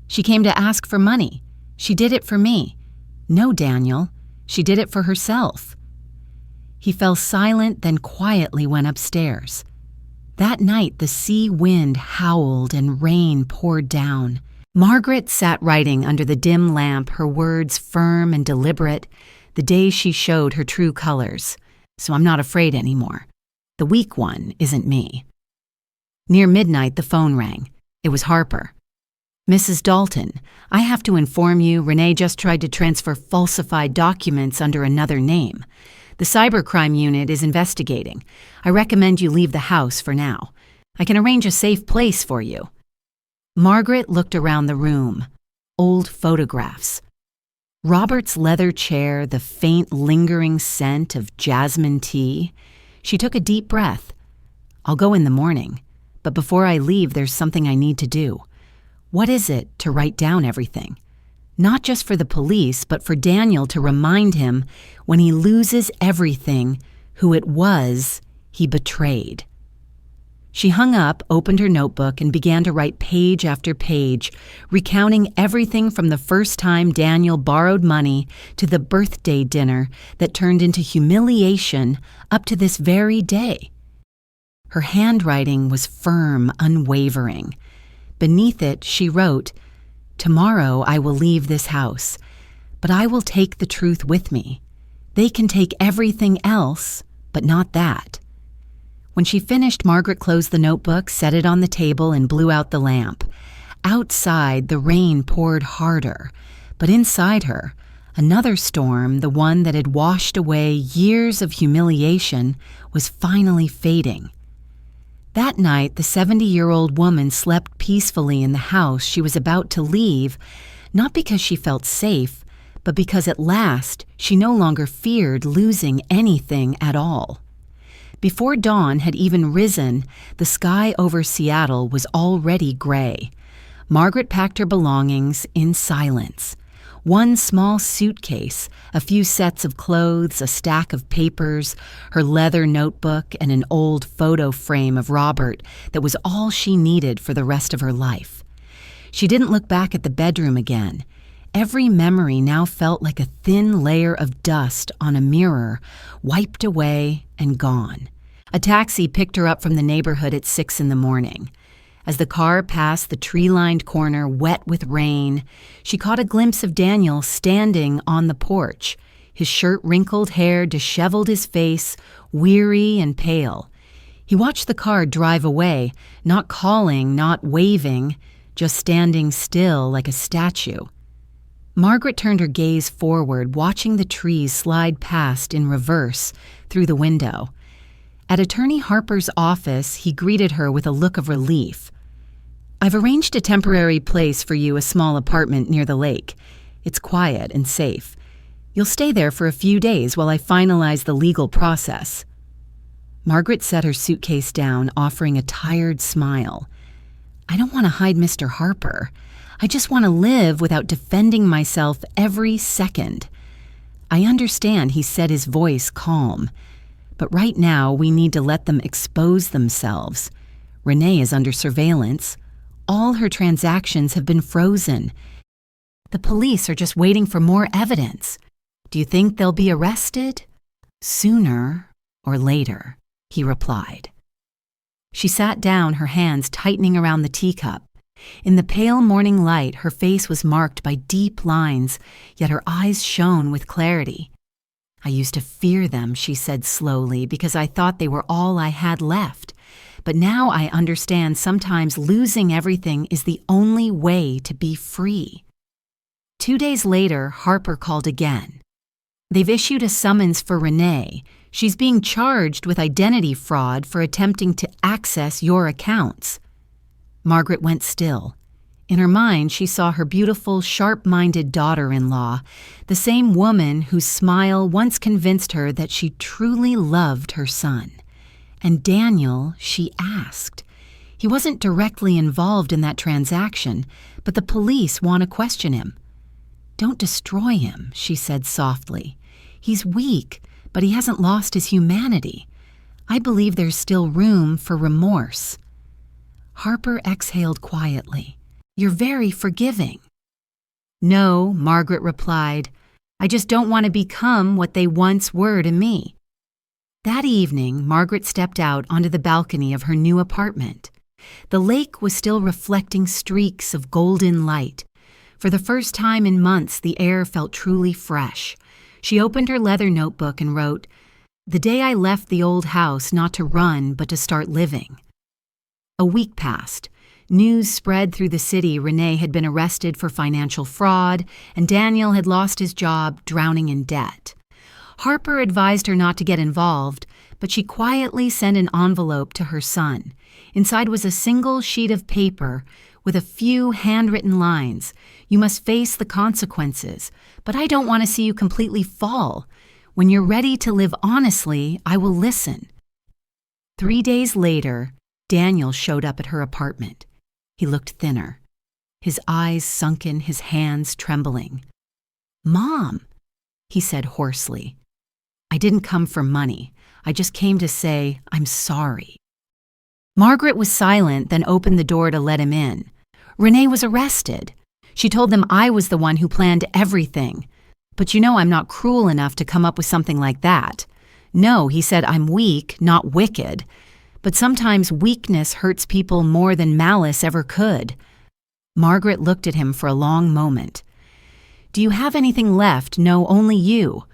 "She came to ask for money. She did it for me." "No, Daniel. She did it for herself." He fell silent, then quietly went upstairs. That night, the sea wind howled and rain poured down. Margaret sat writing under the dim lamp, her words firm and deliberate. The day she showed her true colors. "So I'm not afraid anymore. The weak one isn't me." Near midnight, the phone rang. It was Harper. "Mrs. Dalton, I have to inform you Renee just tried to transfer falsified documents under another name. The cybercrime unit is investigating. I recommend you leave the house for now. I can arrange a safe place for you." Margaret looked around the room. Old photographs. Robert's leather chair, the faint, lingering scent of jasmine tea. She took a deep breath. "I'll go in the morning, but before I leave, there's something I need to do." What is it? To write down everything. Not just for the police, but for Daniel to remind him, when he loses everything, who it was he betrayed. She hung up, opened her notebook, and began to write page after page, recounting everything from the first time Daniel borrowed money to the birthday dinner that turned into humiliation up to this very day. Her handwriting was firm, unwavering. Beneath it, she wrote, "Tomorrow I will leave this house, but I will take the truth with me. They can take everything else, but not that." When she finished, Margaret closed the notebook, set it on the table, and blew out the lamp. Outside, the rain poured harder, but inside her, another storm, the one that had washed away years of humiliation, was finally fading. That night, the 70-year-old woman slept peacefully in the house she was about to leave, not because she felt safe, but because at last she no longer feared losing anything at all. Before dawn had even risen, the sky over Seattle was already gray. Margaret packed her belongings in silence. One small suitcase, a few sets of clothes, a stack of papers, her leather notebook, and an old photo frame of Robert that was all she needed for the rest of her life. She didn't look back at the bedroom again. Every memory now felt like a thin layer of dust on a mirror, wiped away and gone. A taxi picked her up from the neighborhood at 6 a.m. As the car passed the tree-lined corner wet with rain, she caught a glimpse of Daniel standing on the porch, his shirt-wrinkled hair disheveled his face, weary and pale. He watched the car drive away, not calling, not waving, just standing still like a statue. Margaret turned her gaze forward, watching the trees slide past in reverse through the window. At Attorney Harper's office, he greeted her with a look of relief. "I've arranged a temporary place for you, a small apartment near the lake. It's quiet and safe. You'll stay there for a few days while I finalize the legal process." Margaret set her suitcase down, offering a tired smile. "I don't want to hide Mr. Harper. I just want to live without defending myself every second." "I understand," he said, his voice calm. "But right now, we need to let them expose themselves. Renee is under surveillance. All her transactions have been frozen. The police are just waiting for more evidence. Do you think they'll be arrested?" "Sooner or later," he replied. She sat down, her hands tightening around the teacup. In the pale morning light, her face was marked by deep lines, yet her eyes shone with clarity. "I used to fear them," she said slowly, "because I thought they were all I had left. But now I understand sometimes losing everything is the only way to be free." 2 days later, Harper called again. "They've issued a summons for Renee. She's being charged with identity fraud for attempting to access your accounts." Margaret went still. In her mind, she saw her beautiful, sharp-minded daughter-in-law, the same woman whose smile once convinced her that she truly loved her son. And Daniel, she asked. He wasn't directly involved in that transaction, but the police want to question him. "Don't destroy him," she said softly. "He's weak, but he hasn't lost his humanity. I believe there's still room for remorse." Harper exhaled quietly. "You're very forgiving." "No," Margaret replied. "I just don't want to become what they once were to me." That evening, Margaret stepped out onto the balcony of her new apartment. The lake was still reflecting streaks of golden light. For the first time in months, the air felt truly fresh. She opened her leather notebook and wrote, "The day I left the old house, not to run, but to start living." A week passed. News spread through the city Renee had been arrested for financial fraud, and Daniel had lost his job, drowning in debt. Harper advised her not to get involved, but she quietly sent an envelope to her son. Inside was a single sheet of paper with a few handwritten lines. "You must face the consequences, but I don't want to see you completely fall. When you're ready to live honestly, I will listen." 3 days later, Daniel showed up at her apartment. He looked thinner, his eyes sunken, his hands trembling. "Mom," he said hoarsely. "I didn't come for money. I just came to say I'm sorry." Margaret was silent, then opened the door to let him in. "Renee was arrested. She told them I was the one who planned everything. But you know I'm not cruel enough to come up with something like that. No," he said, "I'm weak, not wicked. But sometimes weakness hurts people more than malice ever could." Margaret looked at him for a long moment. "Do you have anything left? No, only you."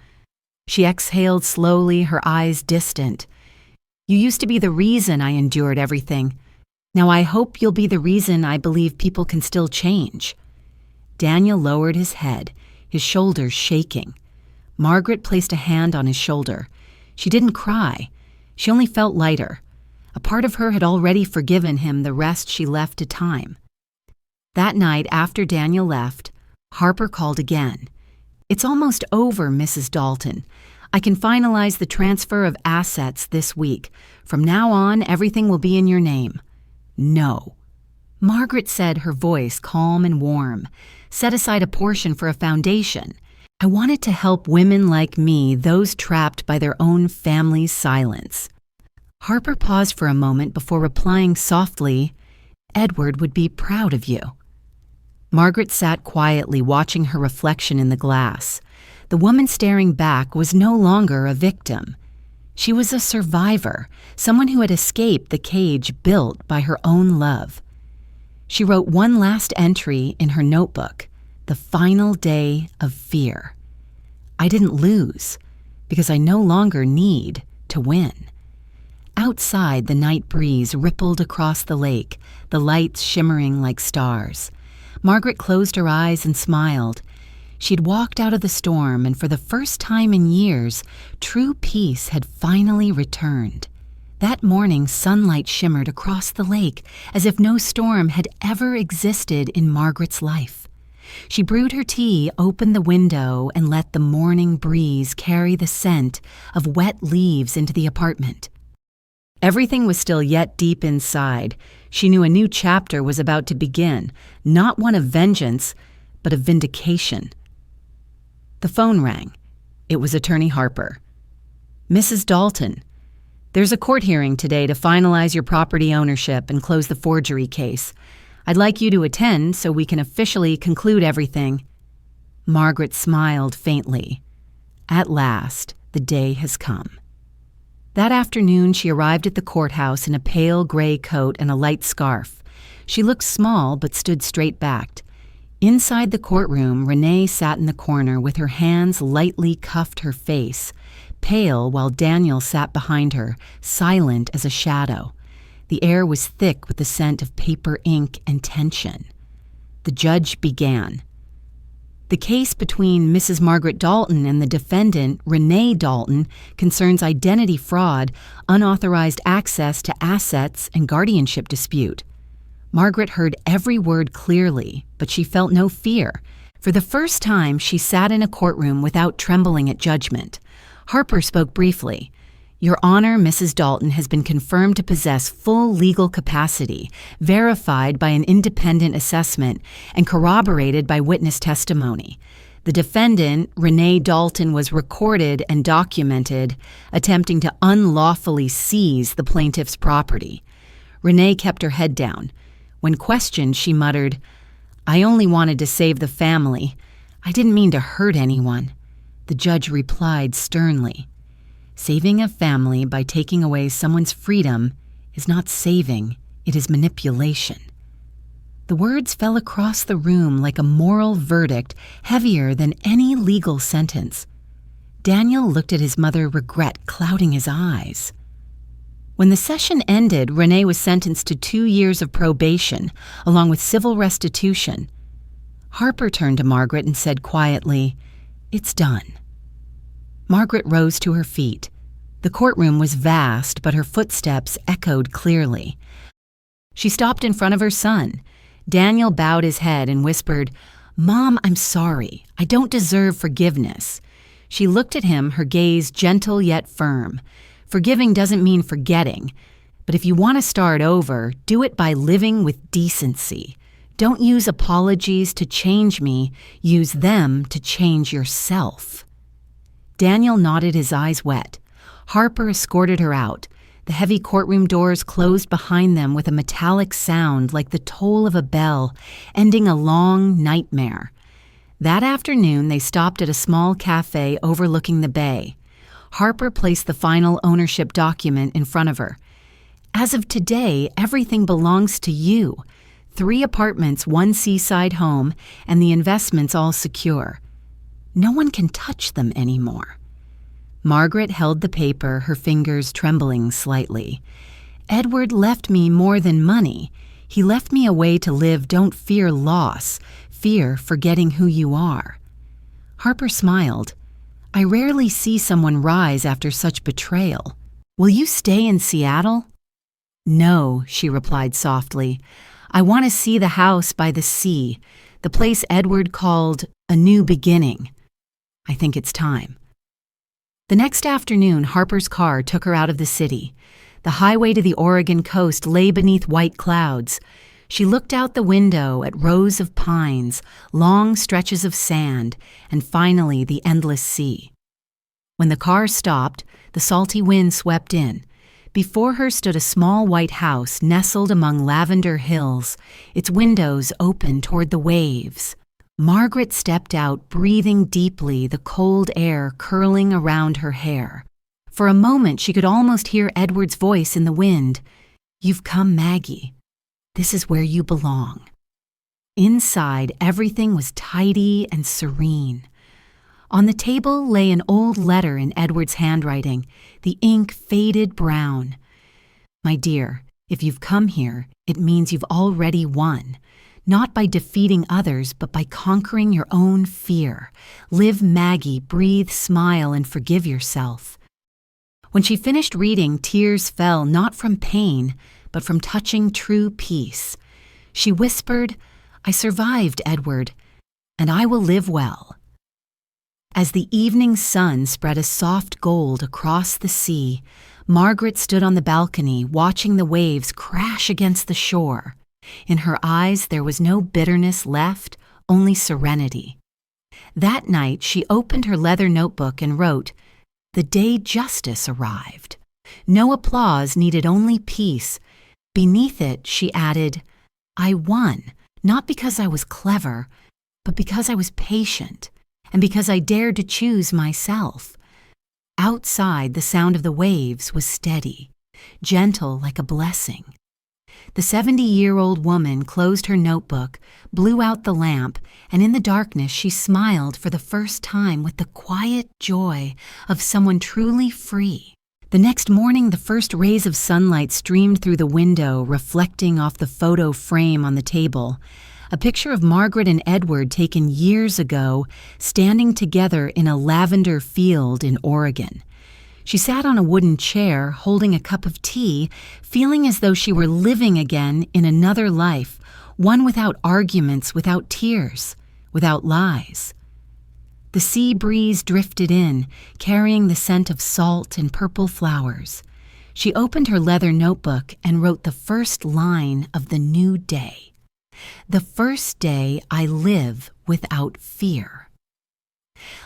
She exhaled slowly, her eyes distant. "You used to be the reason I endured everything. Now I hope you'll be the reason I believe people can still change." Daniel lowered his head, his shoulders shaking. Margaret placed a hand on his shoulder. She didn't cry. She only felt lighter. A part of her had already forgiven him, the rest she left to time. That night after Daniel left, Harper called again. "It's almost over, Mrs. Dalton. I can finalize the transfer of assets this week. From now on, everything will be in your name." "No." Margaret said, her voice calm and warm. "Set aside a portion for a foundation. I wanted to help women like me, those trapped by their own family's silence." Harper paused for a moment before replying softly, "Edward would be proud of you." Margaret sat quietly, watching her reflection in the glass. The woman staring back was no longer a victim. She was a survivor, someone who had escaped the cage built by her own love. She wrote one last entry in her notebook, "The final day of fear." I didn't lose, because I no longer need to win. Outside, the night breeze rippled across the lake, the lights shimmering like stars. Margaret closed her eyes and smiled. She'd walked out of the storm, and for the first time in years, true peace had finally returned. That morning, sunlight shimmered across the lake as if no storm had ever existed in Margaret's life. She brewed her tea, opened the window, and let the morning breeze carry the scent of wet leaves into the apartment. Everything was still yet deep inside. She knew a new chapter was about to begin, not one of vengeance, but of vindication. The phone rang. It was Attorney Harper. "Mrs. Dalton, there's a court hearing today to finalize your property ownership and close the forgery case. I'd like you to attend so we can officially conclude everything." Margaret smiled faintly. At last, the day has come. That afternoon, she arrived at the courthouse in a pale gray coat and a light scarf. She looked small but stood straight-backed. Inside the courtroom, Renee sat in the corner with her hands lightly cuffed her face, pale, while Daniel sat behind her, silent as a shadow. The air was thick with the scent of paper ink and tension. The judge began. "The case between Mrs. Margaret Dalton and the defendant, Renee Dalton, concerns identity fraud, unauthorized access to assets, and guardianship dispute." Margaret heard every word clearly, but she felt no fear. For the first time, she sat in a courtroom without trembling at judgment. Harper spoke briefly. "Your Honor, Mrs. Dalton has been confirmed to possess full legal capacity, verified by an independent assessment, and corroborated by witness testimony. The defendant, Renee Dalton, was recorded and documented, attempting to unlawfully seize the plaintiff's property." Renee kept her head down. When questioned, she muttered, "I only wanted to save the family. I didn't mean to hurt anyone." The judge replied sternly, "Saving a family by taking away someone's freedom is not saving, it is manipulation." The words fell across the room like a moral verdict, heavier than any legal sentence. Daniel looked at his mother, regret clouding his eyes. When the session ended, Renee was sentenced to 2 years of probation, along with civil restitution. Harper turned to Margaret and said quietly, "It's done." Margaret rose to her feet. The courtroom was vast, but her footsteps echoed clearly. She stopped in front of her son. Daniel bowed his head and whispered, "Mom, I'm sorry. I don't deserve forgiveness." She looked at him, her gaze gentle yet firm. Forgiving doesn't mean forgetting, but if you want to start over, do it by living with decency. Don't use apologies to change me, use them to change yourself. Daniel nodded, his eyes wet. Harper escorted her out. The heavy courtroom doors closed behind them with a metallic sound like the toll of a bell, ending a long nightmare. That afternoon, they stopped at a small cafe overlooking the bay. Harper placed the final ownership document in front of her. "As of today, everything belongs to you. 3 apartments, 1 seaside home, and the investments all secure. No one can touch them anymore." Margaret held the paper, her fingers trembling slightly. "Edward left me more than money. He left me a way to live. Don't fear loss. Fear forgetting who you are." Harper smiled. "I rarely see someone rise after such betrayal. Will you stay in Seattle?" "No," she replied softly. "I want to see the house by the sea, the place Edward called a new beginning. I think it's time." The next afternoon, Harper's car took her out of the city. The highway to the Oregon coast lay beneath white clouds. She looked out the window at rows of pines, long stretches of sand, and finally the endless sea. When the car stopped, the salty wind swept in. Before her stood a small white house nestled among lavender hills, its windows open toward the waves. Margaret stepped out, breathing deeply, the cold air curling around her hair. For a moment she could almost hear Edward's voice in the wind. "You've come, Maggie. This is where you belong." Inside, everything was tidy and serene. On the table lay an old letter in Edward's handwriting, the ink faded brown. "My dear, if you've come here, it means you've already won. Not by defeating others, but by conquering your own fear. Live, Maggie, breathe, smile, and forgive yourself." When she finished reading, tears fell not from pain, but from touching true peace. She whispered, "I survived, Edward, and I will live well." As the evening sun spread a soft gold across the sea, Margaret stood on the balcony watching the waves crash against the shore. In her eyes there was no bitterness left, only serenity. That night she opened her leather notebook and wrote, "The day justice arrived." No applause, needed only peace. Beneath it she added, "I won, not because I was clever, but because I was patient, and because I dared to choose myself." Outside, the sound of the waves was steady, gentle like a blessing. The 70-year-old woman closed her notebook, blew out the lamp, and in the darkness she smiled for the first time with the quiet joy of someone truly free. The next morning, the first rays of sunlight streamed through the window, reflecting off the photo frame on the table. A picture of Margaret and Edward taken years ago, standing together in a lavender field in Oregon. She sat on a wooden chair, holding a cup of tea, feeling as though she were living again in another life, one without arguments, without tears, without lies. The sea breeze drifted in, carrying the scent of salt and purple flowers. She opened her leather notebook and wrote the first line of the new day. "The first day I live without fear."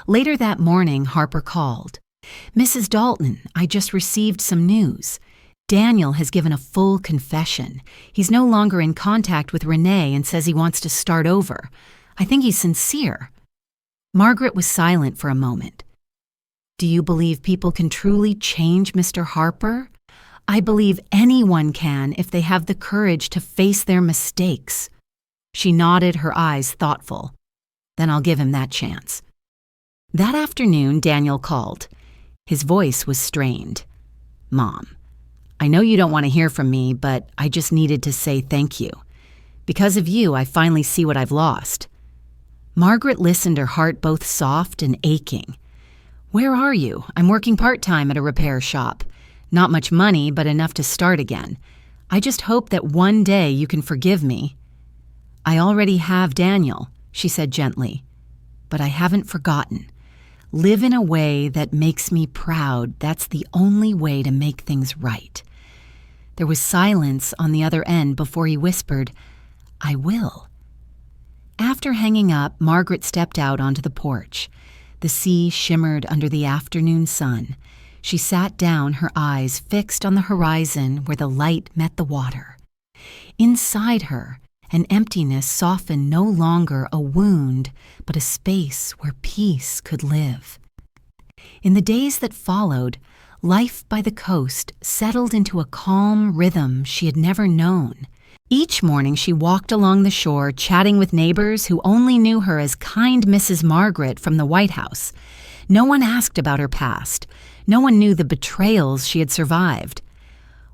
Later that morning, Harper called. "Mrs. Dalton, I just received some news. Daniel has given a full confession. He's no longer in contact with Renee and says he wants to start over. I think he's sincere." Margaret was silent for a moment. "Do you believe people can truly change Mr. Harper?" "I believe anyone can if they have the courage to face their mistakes." She nodded, her eyes thoughtful. "Then I'll give him that chance." That afternoon, Daniel called. His voice was strained. "Mom, I know you don't want to hear from me, but I just needed to say thank you. Because of you, I finally see what I've lost." Margaret listened, her heart both soft and aching. "Where are you? I'm working part-time at a repair shop. Not much money, but enough to start again. I just hope that one day you can forgive me." "I already have Daniel," she said gently, "but I haven't forgotten. Live in a way that makes me proud. That's the only way to make things right." There was silence on the other end before he whispered, "I will." After hanging up, Margaret stepped out onto the porch. The sea shimmered under the afternoon sun. She sat down, her eyes fixed on the horizon where the light met the water. Inside her, an emptiness softened, no longer a wound, but a space where peace could live. In the days that followed, life by the coast settled into a calm rhythm she had never known. Each morning she walked along the shore, chatting with neighbors who only knew her as kind Mrs. Margaret from the White House. No one asked about her past. No one knew the betrayals she had survived.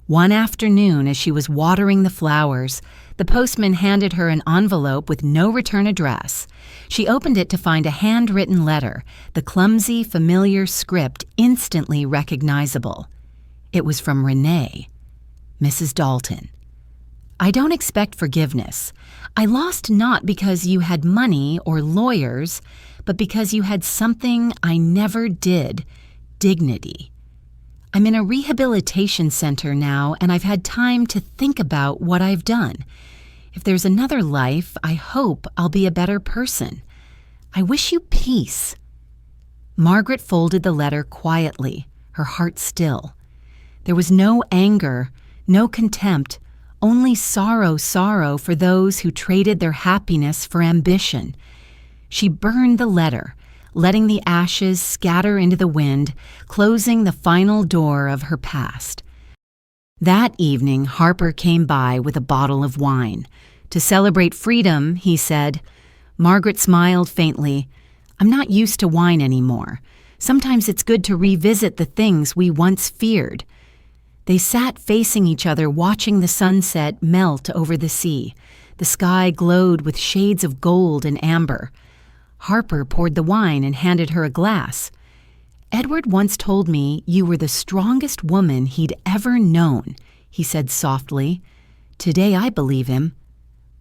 One afternoon, as she was watering the flowers, the postman handed her an envelope with no return address. She opened it to find a handwritten letter, the clumsy, familiar script instantly recognizable. It was from Renee. Mrs. Dalton. I don't expect forgiveness. I lost not because you had money or lawyers, but because you had something I never did, dignity. I'm in a rehabilitation center now, and I've had time to think about what I've done. If there's another life, I hope I'll be a better person. I wish you peace. Margaret folded the letter quietly, her heart still. There was no anger, no contempt, only sorrow for those who traded their happiness for ambition. She burned the letter, letting the ashes scatter into the wind, closing the final door of her past. That evening, Harper came by with a bottle of wine. To celebrate freedom, he said. Margaret smiled faintly. I'm not used to wine anymore. Sometimes it's good to revisit the things we once feared. They sat facing each other, watching the sunset melt over the sea. The sky glowed with shades of gold and amber. Harper poured the wine and handed her a glass. Edward once told me you were the strongest woman he'd ever known, he said softly. Today I believe him.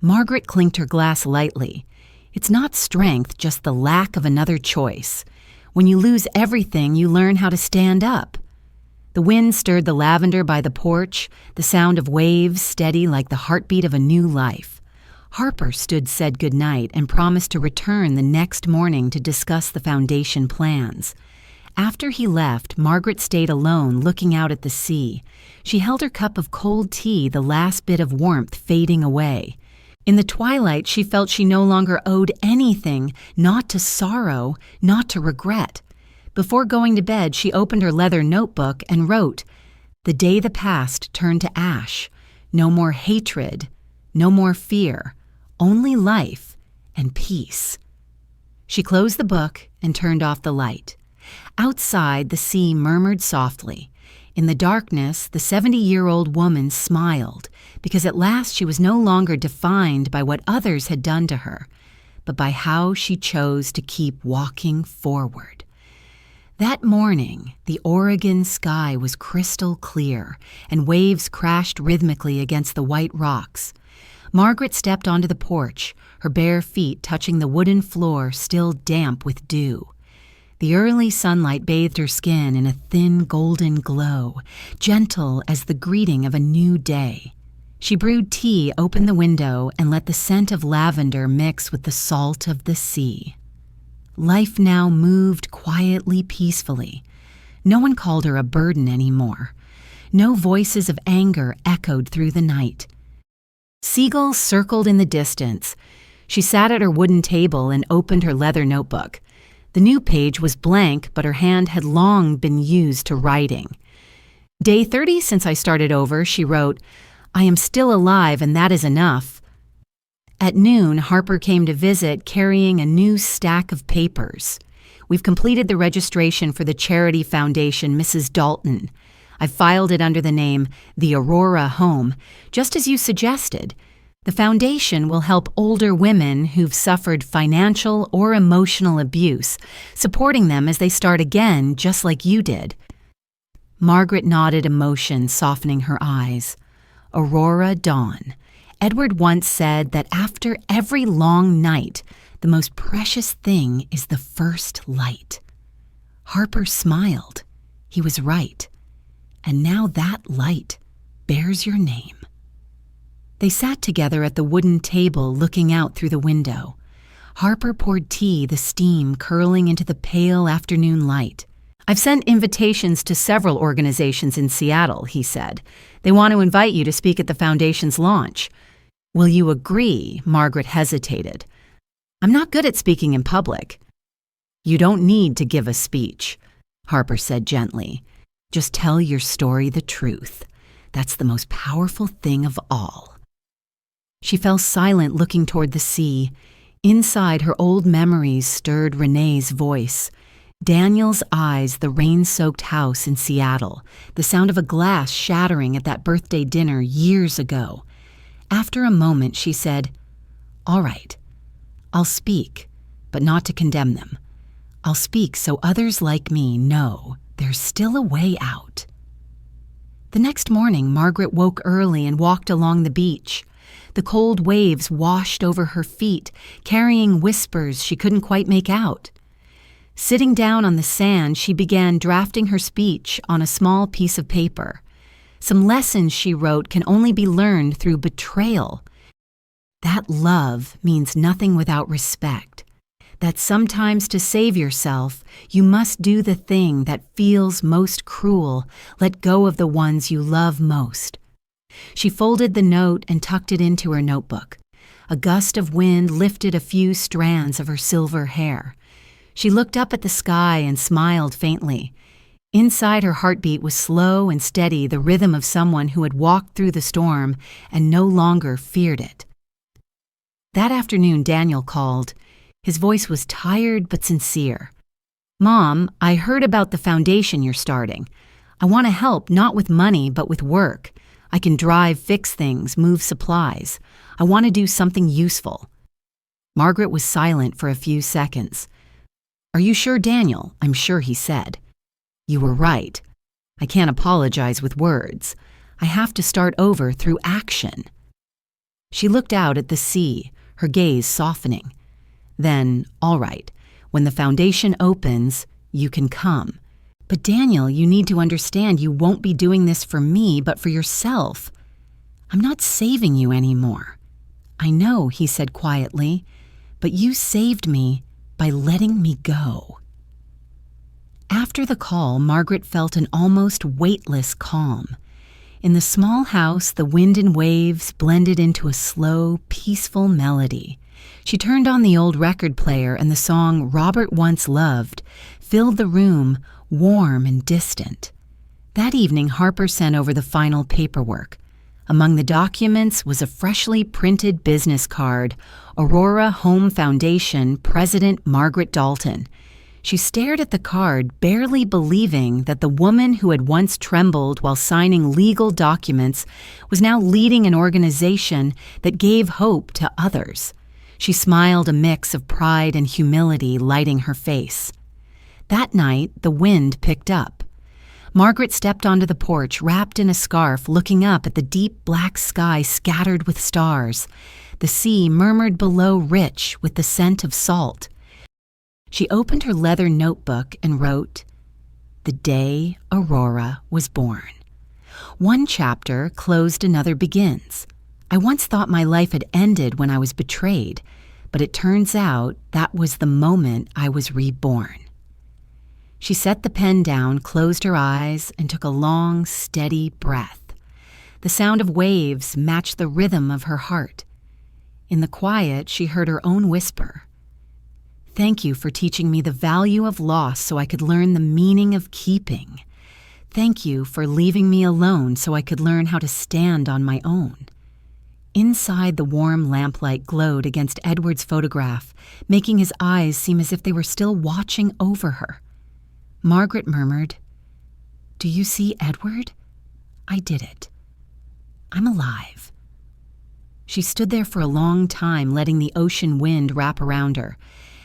Margaret clinked her glass lightly. It's not strength, just the lack of another choice. When you lose everything, you learn how to stand up. The wind stirred the lavender by the porch, the sound of waves steady like the heartbeat of a new life. Harper said goodnight and promised to return the next morning to discuss the foundation plans. After he left, Margaret stayed alone looking out at the sea. She held her cup of cold tea, the last bit of warmth fading away. In the twilight, she felt she no longer owed anything, not to sorrow, not to regret. Before going to bed, she opened her leather notebook and wrote, "The day the past turned to ash. No more hatred, no more fear, only life and peace." She closed the book and turned off the light. Outside, the sea murmured softly. In the darkness, the 70-year-old woman smiled, because at last she was no longer defined by what others had done to her, but by how she chose to keep walking forward. That morning, the Oregon sky was crystal clear, and waves crashed rhythmically against the white rocks. Margaret stepped onto the porch, her bare feet touching the wooden floor still damp with dew. The early sunlight bathed her skin in a thin golden glow, gentle as the greeting of a new day. She brewed tea, opened the window, and let the scent of lavender mix with the salt of the sea. Life now moved quietly, peacefully. No one called her a burden anymore. No voices of anger echoed through the night. Seagulls circled in the distance. She sat at her wooden table and opened her leather notebook. The new page was blank, but her hand had long been used to writing. Day 30 since I started over, she wrote, "I am still alive, and that is enough." At noon, Harper came to visit carrying a new stack of papers. We've completed the registration for the charity foundation, Mrs. Dalton. I've filed it under the name The Aurora Home, just as you suggested. The foundation will help older women who've suffered financial or emotional abuse, supporting them as they start again, just like you did. Margaret nodded, emotion softening her eyes. Aurora Dawn. Edward once said that after every long night, the most precious thing is the first light. Harper smiled. He was right. And now that light bears your name. They sat together at the wooden table looking out through the window. Harper poured tea, the steam curling into the pale afternoon light. "I've sent invitations to several organizations in Seattle," he said. "They want to invite you to speak at the foundation's launch." "Will you agree?" Margaret hesitated. "I'm not good at speaking in public." "You don't need to give a speech," Harper said gently. "Just tell your story the truth. That's the most powerful thing of all." She fell silent, looking toward the sea. Inside, her old memories stirred Renee's voice. Daniel's eyes, the rain-soaked house in Seattle, the sound of a glass shattering at that birthday dinner years ago. After a moment, she said, "All right, I'll speak, but not to condemn them. I'll speak so others like me know there's still a way out." The next morning, Margaret woke early and walked along the beach. The cold waves washed over her feet, carrying whispers she couldn't quite make out. Sitting down on the sand, she began drafting her speech on a small piece of paper. Some lessons she wrote can only be learned through betrayal. That love means nothing without respect. That sometimes to save yourself, you must do the thing that feels most cruel, let go of the ones you love most. She folded the note and tucked it into her notebook. A gust of wind lifted a few strands of her silver hair. She looked up at the sky and smiled faintly. Inside, her heartbeat was slow and steady, the rhythm of someone who had walked through the storm and no longer feared it. That afternoon, Daniel called. His voice was tired but sincere. "Mom, I heard about the foundation you're starting. I want to help, not with money, but with work. I can drive, fix things, move supplies. I want to do something useful." Margaret was silent for a few seconds. "Are you sure, Daniel?" "I'm sure," he said. "You were right. I can't apologize with words. I have to start over through action." She looked out at the sea, her gaze softening. "Then, all right, when the foundation opens, you can come. But Daniel, you need to understand you won't be doing this for me, but for yourself. I'm not saving you anymore." "I know," he said quietly, "but you saved me by letting me go." After the call, Margaret felt an almost weightless calm. In the small house, the wind and waves blended into a slow, peaceful melody. She turned on the old record player, and the song Robert Once Loved filled the room, warm and distant. That evening, Harper sent over the final paperwork. Among the documents was a freshly printed business card, Aurora Home Foundation, President Margaret Dalton. She stared at the card, barely believing that the woman who had once trembled while signing legal documents was now leading an organization that gave hope to others. She smiled, a mix of pride and humility lighting her face. That night, the wind picked up. Margaret stepped onto the porch, wrapped in a scarf, looking up at the deep black sky scattered with stars. The sea murmured below, rich with the scent of salt. She opened her leather notebook and wrote, "The day Aurora was born. One chapter closed, another begins. I once thought my life had ended when I was betrayed, but it turns out that was the moment I was reborn." She set the pen down, closed her eyes, and took a long, steady breath. The sound of waves matched the rhythm of her heart. In the quiet, she heard her own whisper, "Thank you for teaching me the value of loss so I could learn the meaning of keeping. Thank you for leaving me alone so I could learn how to stand on my own." Inside, the warm lamplight glowed against Edward's photograph, making his eyes seem as if they were still watching over her. Margaret murmured, "Do you see Edward? I did it. I'm alive." She stood there for a long time, letting the ocean wind wrap around her.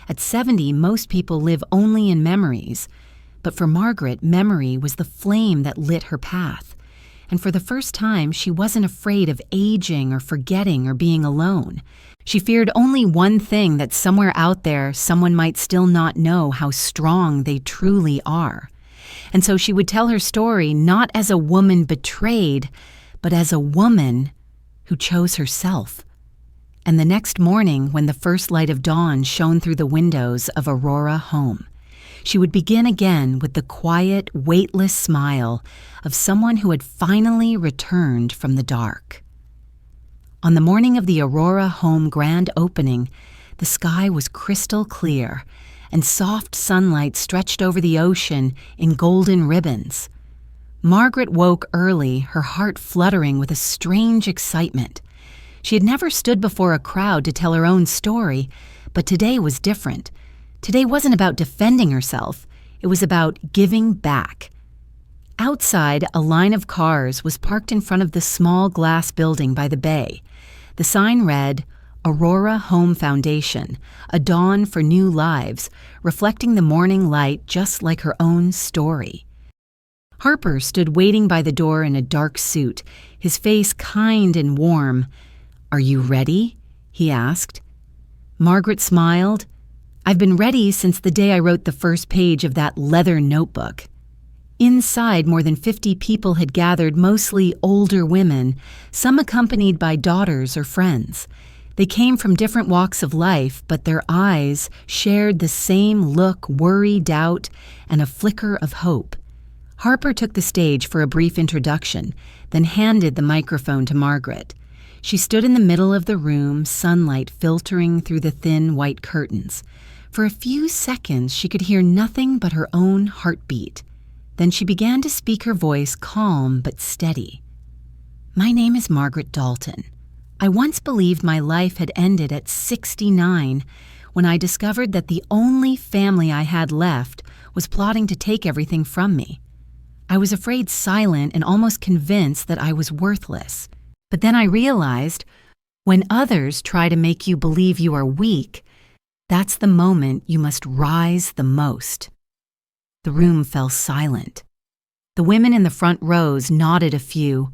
At 70, most people live only in memories, but for Margaret, memory was the flame that lit her path. And for the first time, she wasn't afraid of aging or forgetting or being alone. She feared only one thing, that somewhere out there, someone might still not know how strong they truly are. And so she would tell her story not as a woman betrayed, but as a woman who chose herself. And the next morning, when the first light of dawn shone through the windows of Aurora home, she would begin again with the quiet, weightless smile of someone who had finally returned from the dark. On the morning of the Aurora home grand opening, the sky was crystal clear, and soft sunlight stretched over the ocean in golden ribbons. Margaret woke early, her heart fluttering with a strange excitement. She had never stood before a crowd to tell her own story, but today was different. Today wasn't about defending herself. It was about giving back. Outside, a line of cars was parked in front of the small glass building by the bay. The sign read, "Aurora Home Foundation, a dawn for new lives," reflecting the morning light just like her own story. Harper stood waiting by the door in a dark suit, his face kind and warm. "Are you ready?" he asked. Margaret smiled. "I've been ready since the day I wrote the first page of that leather notebook." Inside, more than 50 people had gathered, mostly older women, some accompanied by daughters or friends. They came from different walks of life, but their eyes shared the same look, worry, doubt, and a flicker of hope. Harper took the stage for a brief introduction, then handed the microphone to Margaret. She stood in the middle of the room, sunlight filtering through the thin white curtains. For a few seconds, she could hear nothing but her own heartbeat. Then she began to speak, her voice calm but steady. "My name is Margaret Dalton. I once believed my life had ended at 69 when I discovered that the only family I had left was plotting to take everything from me. I was afraid, silent, and almost convinced that I was worthless. But then I realized, when others try to make you believe you are weak, that's the moment you must rise the most." The room fell silent. The women in the front rows nodded a few,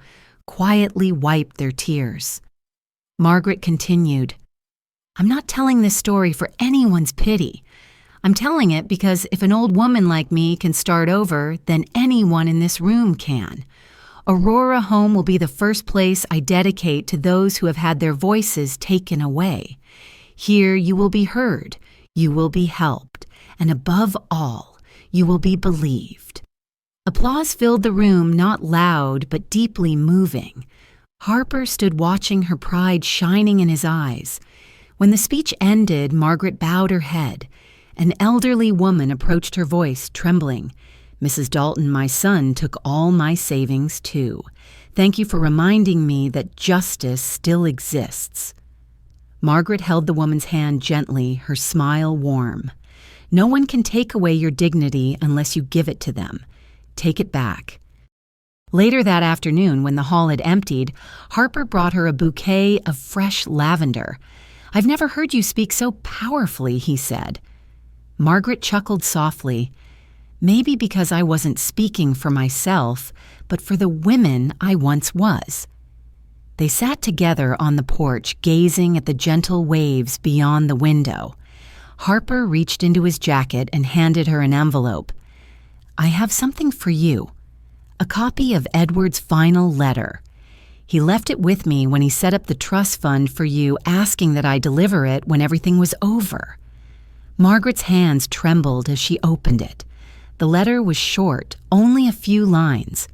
quietly wiped their tears. Margaret continued, "I'm not telling this story for anyone's pity. I'm telling it because if an old woman like me can start over, then anyone in this room can. Aurora Home will be the first place I dedicate to those who have had their voices taken away. Here you will be heard, you will be helped, and above all, you will be believed." Applause filled the room, not loud, but deeply moving. Harper stood watching, her pride shining in his eyes. When the speech ended, Margaret bowed her head. An elderly woman approached her, voice trembling. "Mrs. Dalton, my son took all my savings too. Thank you for reminding me that justice still exists." Margaret held the woman's hand gently, her smile warm. "No one can take away your dignity unless you give it to them. Take it back." Later that afternoon, when the hall had emptied, Harper brought her a bouquet of fresh lavender. "I've never heard you speak so powerfully," he said. Margaret chuckled softly. "Maybe because I wasn't speaking for myself, but for the women I once was." They sat together on the porch, gazing at the gentle waves beyond the window. Harper reached into his jacket and handed her an envelope. "I have something for you. A copy of Edward's final letter. He left it with me when he set up the trust fund for you, asking that I deliver it when everything was over." Margaret's hands trembled as she opened it. The letter was short, only a few lines.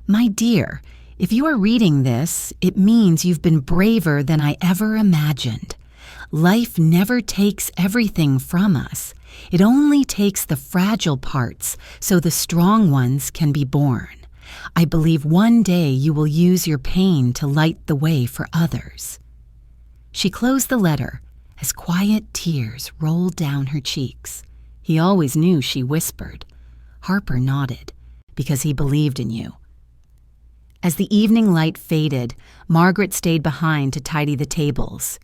"My dear, if you are reading this, it means you've been braver than I ever imagined. Life never takes everything from us. It only takes the fragile parts so the strong ones can be born. I believe one day you will use your pain to light the way for others." She closed the letter as quiet tears rolled down her cheeks. He always knew, she whispered. Harper nodded, "Because he believed in you." As the evening light faded, Margaret stayed behind to tidy the tables.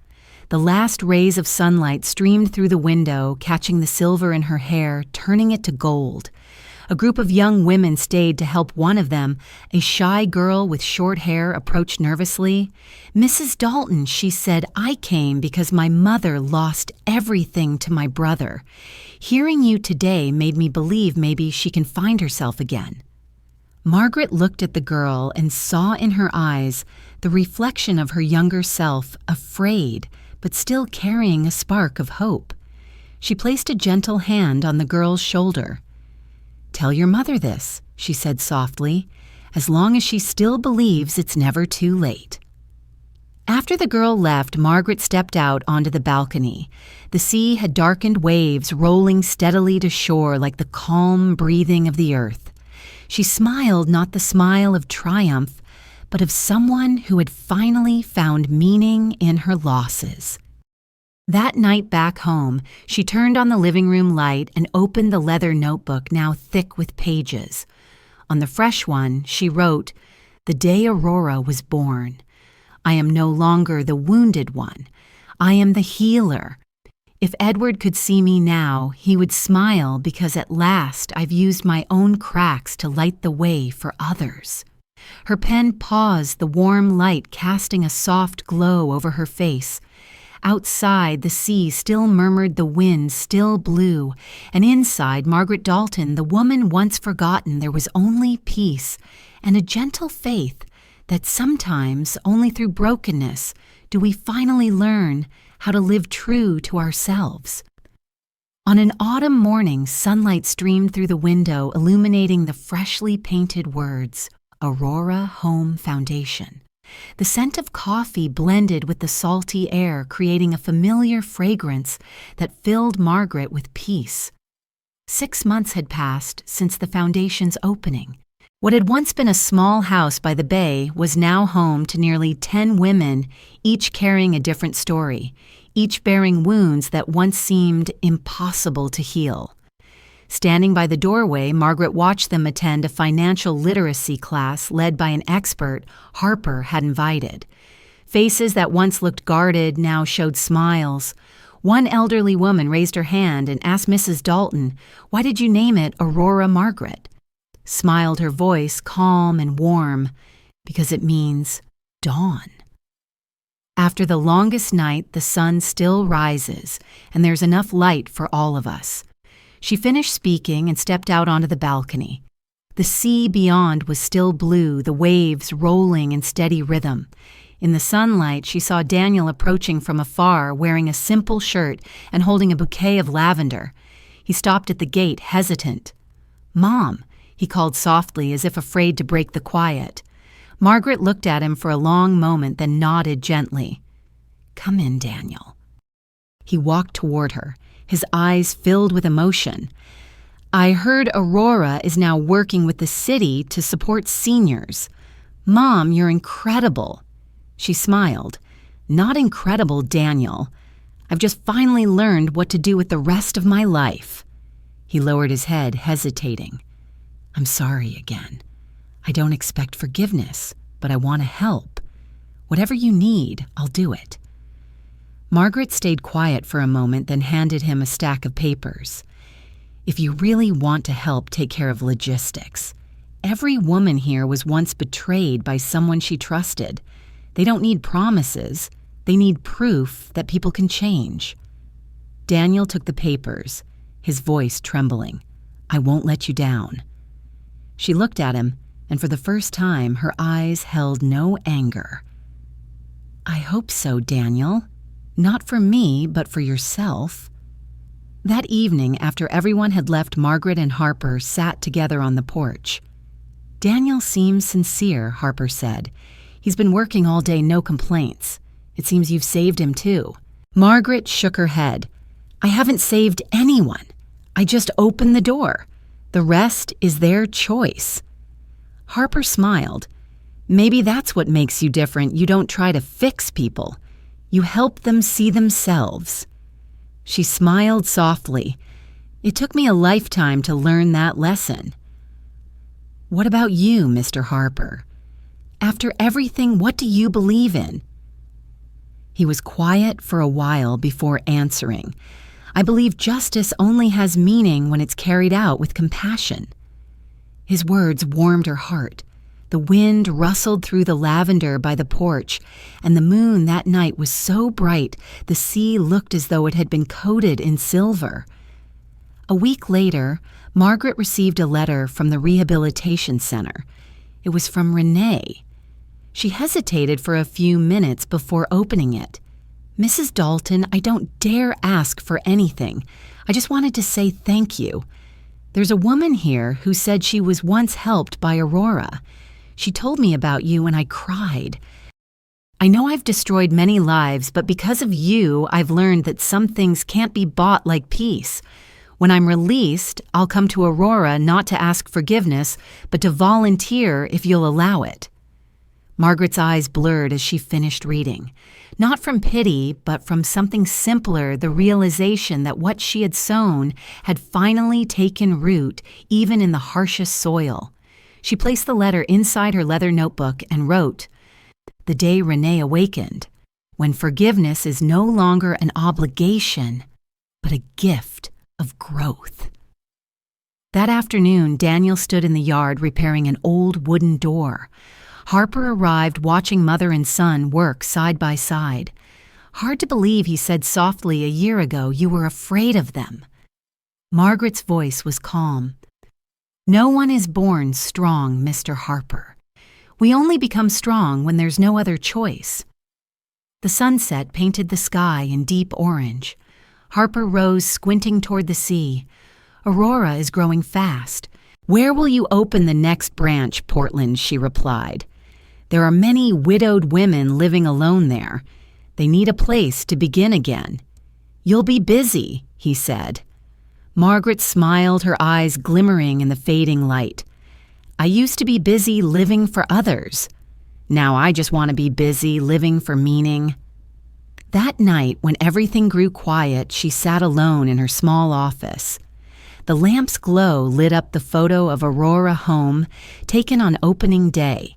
The last rays of sunlight streamed through the window, catching the silver in her hair, turning it to gold. A group of young women stayed to help one of them. A shy girl with short hair approached nervously. "Mrs. Dalton," she said, "I came because my mother lost everything to my brother. Hearing you today made me believe maybe she can find herself again." Margaret looked at the girl and saw in her eyes the reflection of her younger self, afraid, but still carrying a spark of hope. She placed a gentle hand on the girl's shoulder. "Tell your mother this," she said softly, "as long as she still believes it's never too late." After the girl left, Margaret stepped out onto the balcony. The sea had darkened waves rolling steadily to shore like the calm breathing of the earth. She smiled, not the smile of triumph, but of someone who had finally found meaning in her losses. That night back home, she turned on the living room light and opened the leather notebook, now thick with pages. On the fresh one, she wrote, "The day Aurora was born. I am no longer the wounded one. I am the healer. If Edward could see me now, he would smile because at last I've used my own cracks to light the way for others." Her pen paused, the warm light casting a soft glow over her face. Outside, the sea still murmured, the wind still blew, and inside Margaret Dalton, the woman once forgotten, there was only peace and a gentle faith that sometimes, only through brokenness, do we finally learn how to live true to ourselves. On an autumn morning, sunlight streamed through the window, illuminating the freshly painted words, "Aurora Home Foundation." The scent of coffee blended with the salty air, creating a familiar fragrance that filled Margaret with peace. 6 months had passed since the foundation's opening. What had once been a small house by the bay was now home to nearly 10 women, each carrying a different story, each bearing wounds that once seemed impossible to heal. Standing by the doorway, Margaret watched them attend a financial literacy class led by an expert Harper had invited. Faces that once looked guarded now showed smiles. One elderly woman raised her hand and asked Mrs. Dalton, "Why did you name it Aurora Margaret?" Smiled her voice, calm and warm, "Because it means dawn." After the longest night, the sun still rises, and there's enough light for all of us. She finished speaking and stepped out onto the balcony. The sea beyond was still blue, the waves rolling in steady rhythm. In the sunlight, she saw Daniel approaching from afar, wearing a simple shirt and holding a bouquet of lavender. He stopped at the gate, hesitant. "Mom," he called softly, as if afraid to break the quiet. Margaret looked at him for a long moment, then nodded gently. "Come in, Daniel." He walked toward her, his eyes filled with emotion. "I heard Aurora is now working with the city to support seniors. Mom, you're incredible." She smiled. "Not incredible, Daniel. I've just finally learned what to do with the rest of my life." He lowered his head, hesitating. "I'm sorry again. I don't expect forgiveness, but I want to help. Whatever you need, I'll do it." Margaret stayed quiet for a moment, then handed him a stack of papers. "If you really want to help take care of logistics, every woman here was once betrayed by someone she trusted. They don't need promises. They need proof that people can change." Daniel took the papers, his voice trembling. "I won't let you down." She looked at him, and for the first time, her eyes held no anger. "I hope so, Daniel. Not for me, but for yourself." That evening, after everyone had left, Margaret and Harper sat together on the porch. "Daniel seems sincere," Harper said. "He's been working all day, no complaints. It seems you've saved him too." Margaret shook her head. "I haven't saved anyone. I just opened the door. The rest is their choice." Harper smiled. "Maybe that's what makes you different. You don't try to fix people. You help them see themselves." She smiled softly. "It took me a lifetime to learn that lesson." "What about you, Mr. Harper? After everything, what do you believe in?" He was quiet for a while before answering. "I believe justice only has meaning when it's carried out with compassion." His words warmed her heart. The wind rustled through the lavender by the porch, and the moon that night was so bright the sea looked as though it had been coated in silver. A week later, Margaret received a letter from the rehabilitation center. It was from Renee. She hesitated for a few minutes before opening it. "Mrs. Dalton, I don't dare ask for anything. I just wanted to say thank you. There's a woman here who said she was once helped by Aurora. She told me about you and I cried. I know I've destroyed many lives, but because of you, I've learned that some things can't be bought like peace. When I'm released, I'll come to Aurora not to ask forgiveness, but to volunteer if you'll allow it." Margaret's eyes blurred as she finished reading. Not from pity, but from something simpler, the realization that what she had sown had finally taken root, even in the harshest soil. She placed the letter inside her leather notebook and wrote, "The day Renee awakened, when forgiveness is no longer an obligation, but a gift of growth. That afternoon, Daniel stood in the yard repairing an old wooden door. Harper arrived watching mother and son work side by side. "Hard to believe," he said softly, "a year ago you were afraid of them." Margaret's voice was calm. "No one is born strong, Mr. Harper. We only become strong when there's no other choice." The sunset painted the sky in deep orange. Harper rose, squinting toward the sea. "Aurora is growing fast. Where will you open the next branch, Portland?" she replied. "There are many widowed women living alone there. They need a place to begin again." "You'll be busy," he said. Margaret smiled, her eyes glimmering in the fading light. "I used to be busy living for others. Now I just want to be busy living for meaning." That night, when everything grew quiet, she sat alone in her small office. The lamp's glow lit up the photo of Aurora home taken on opening day.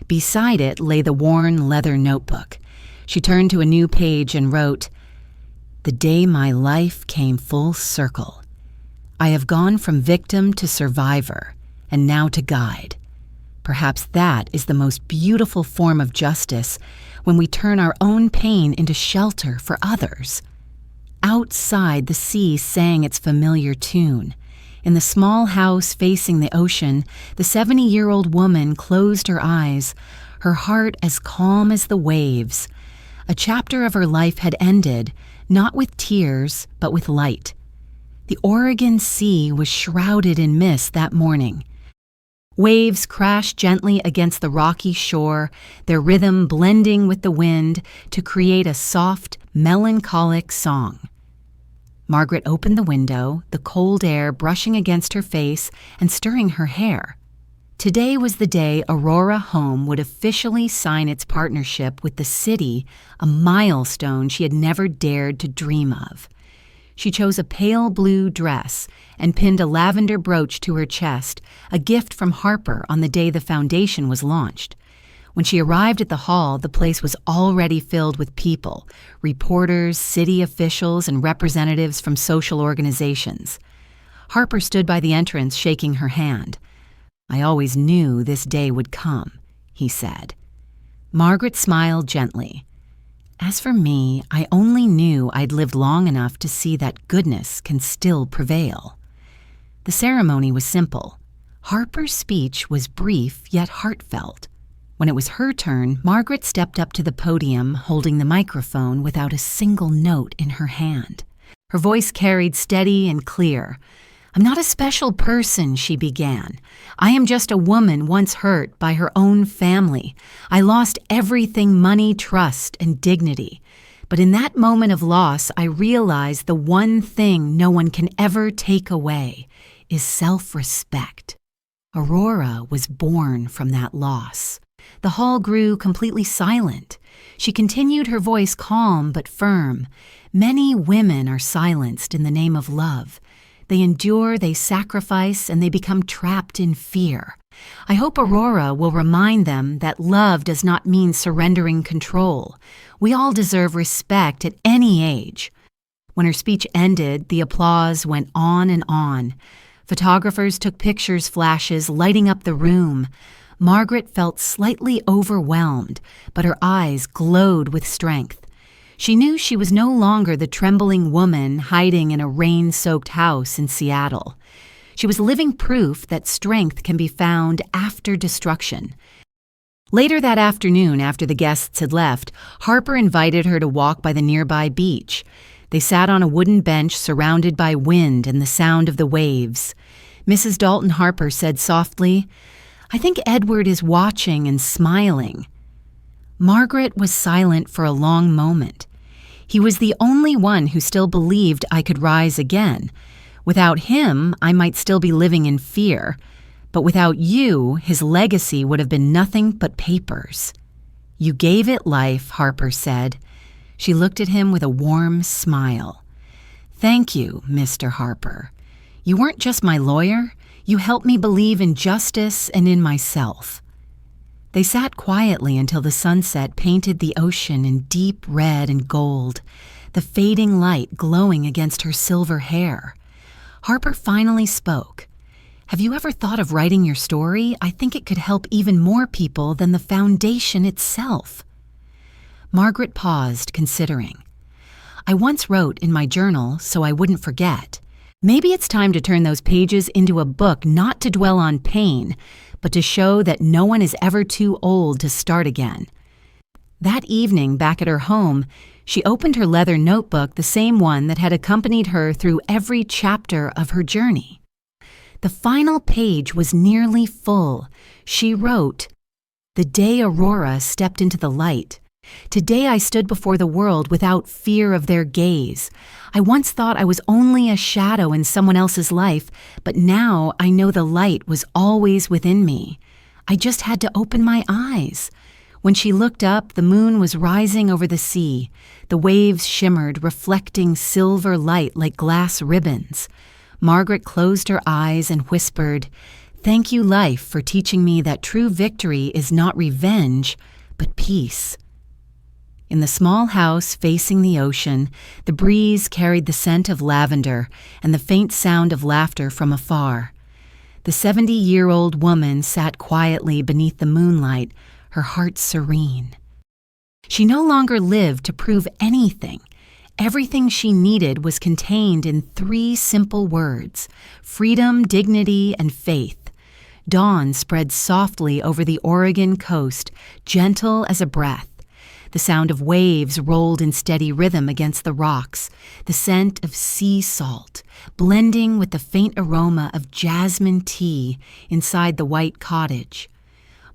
Beside it lay the worn leather notebook. She turned to a new page and wrote, "The day my life came full circle. I have gone from victim to survivor, and now to guide. Perhaps that is the most beautiful form of justice, when we turn our own pain into shelter for others." Outside, the sea sang its familiar tune. In the small house facing the ocean, the 70-year-old woman closed her eyes, her heart as calm as the waves. A chapter of her life had ended, not with tears, but with light. The Oregon Sea was shrouded in mist that morning. Waves crashed gently against the rocky shore, their rhythm blending with the wind to create a soft, melancholic song. Margaret opened the window, the cold air brushing against her face and stirring her hair. Today was the day Aurora Home would officially sign its partnership with the city, a milestone she had never dared to dream of. She chose a pale blue dress and pinned a lavender brooch to her chest, a gift from Harper on the day the foundation was launched. When she arrived at the hall, the place was already filled with people, reporters, city officials, and representatives from social organizations. Harper stood by the entrance, shaking her hand. "I always knew this day would come," he said. Margaret smiled gently. "As for me, I only knew I'd lived long enough to see that goodness can still prevail." The ceremony was simple. Harper's speech was brief yet heartfelt. When it was her turn, Margaret stepped up to the podium, holding the microphone without a single note in her hand. Her voice carried steady and clear. "I'm not a special person," she began. "I am just a woman once hurt by her own family. I lost everything: money, trust, and dignity. But in that moment of loss, I realized the one thing no one can ever take away is self-respect. Aurora was born from that loss." The hall grew completely silent. She continued, her voice calm but firm. "Many women are silenced in the name of love. They endure, they sacrifice, and they become trapped in fear. I hope Aurora will remind them that love does not mean surrendering control. We all deserve respect at any age." When her speech ended, the applause went on and on. Photographers took pictures, flashes lighting up the room. Margaret felt slightly overwhelmed, but her eyes glowed with strength. She knew she was no longer the trembling woman hiding in a rain-soaked house in Seattle. She was living proof that strength can be found after destruction. Later that afternoon, after the guests had left, Harper invited her to walk by the nearby beach. They sat on a wooden bench surrounded by wind and the sound of the waves. Mrs. Dalton Harper said softly, "I think Edward is watching and smiling." Margaret was silent for a long moment. "He was the only one who still believed I could rise again. Without him, I might still be living in fear. But without you, his legacy would have been nothing but papers." "You gave it life," Harper said. She looked at him with a warm smile. "Thank you, Mr. Harper. You weren't just my lawyer. You helped me believe in justice and in myself." They sat quietly until the sunset painted the ocean in deep red and gold. the fading light glowing against her silver hair. Harper finally spoke. "Have you ever thought of writing your story? I think it could help even more people than the foundation itself." Margaret paused, considering. "I once wrote in my journal so I wouldn't forget. Maybe it's time to turn those pages into a book, not to dwell on pain, but to show that no one is ever too old to start again." That evening, back at her home, she opened her leather notebook, the same one that had accompanied her through every chapter of her journey. The final page was nearly full. She wrote, "The day Aurora stepped into the light. Today I stood before the world without fear of their gaze. I once thought I was only a shadow in someone else's life, but now I know the light was always within me. I just had to open my eyes." When she looked up, the moon was rising over the sea. The waves shimmered, reflecting silver light like glass ribbons. Margaret closed her eyes and whispered, "Thank you, life, for teaching me that true victory is not revenge, but peace." In the small house facing the ocean, the breeze carried the scent of lavender and the faint sound of laughter from afar. The 70-year-old woman sat quietly beneath the moonlight, her heart serene. She no longer lived to prove anything. Everything she needed was contained in 3 simple words: freedom, dignity, and faith. Dawn spread softly over the Oregon coast, gentle as a breath. The sound of waves rolled in steady rhythm against the rocks, the scent of sea salt, blending with the faint aroma of jasmine tea inside the white cottage.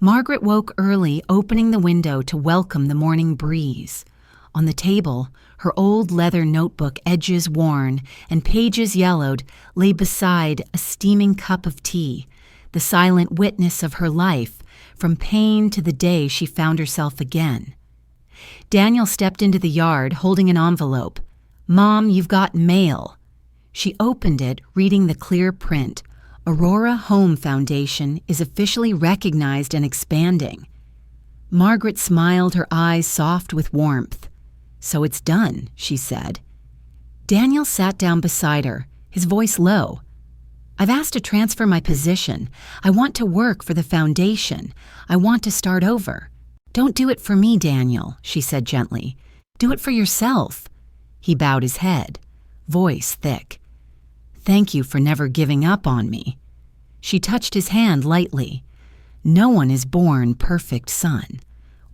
Margaret woke early, opening the window to welcome the morning breeze. On the table, her old leather notebook, edges worn and pages yellowed, lay beside a steaming cup of tea, the silent witness of her life, from pain to the day she found herself again. Daniel stepped into the yard, holding an envelope. "Mom, you've got mail." She opened it, reading the clear print. "Aurora Home Foundation is officially recognized and expanding." Margaret smiled, her eyes soft with warmth. "So it's done," she said. Daniel sat down beside her, his voice low. "I've asked to transfer my position. I want to work for the foundation. I want to start over." "Don't do it for me, Daniel," she said gently. "Do it for yourself." He bowed his head, voice thick. "Thank you for never giving up on me." She touched his hand lightly. "No one is born perfect, son.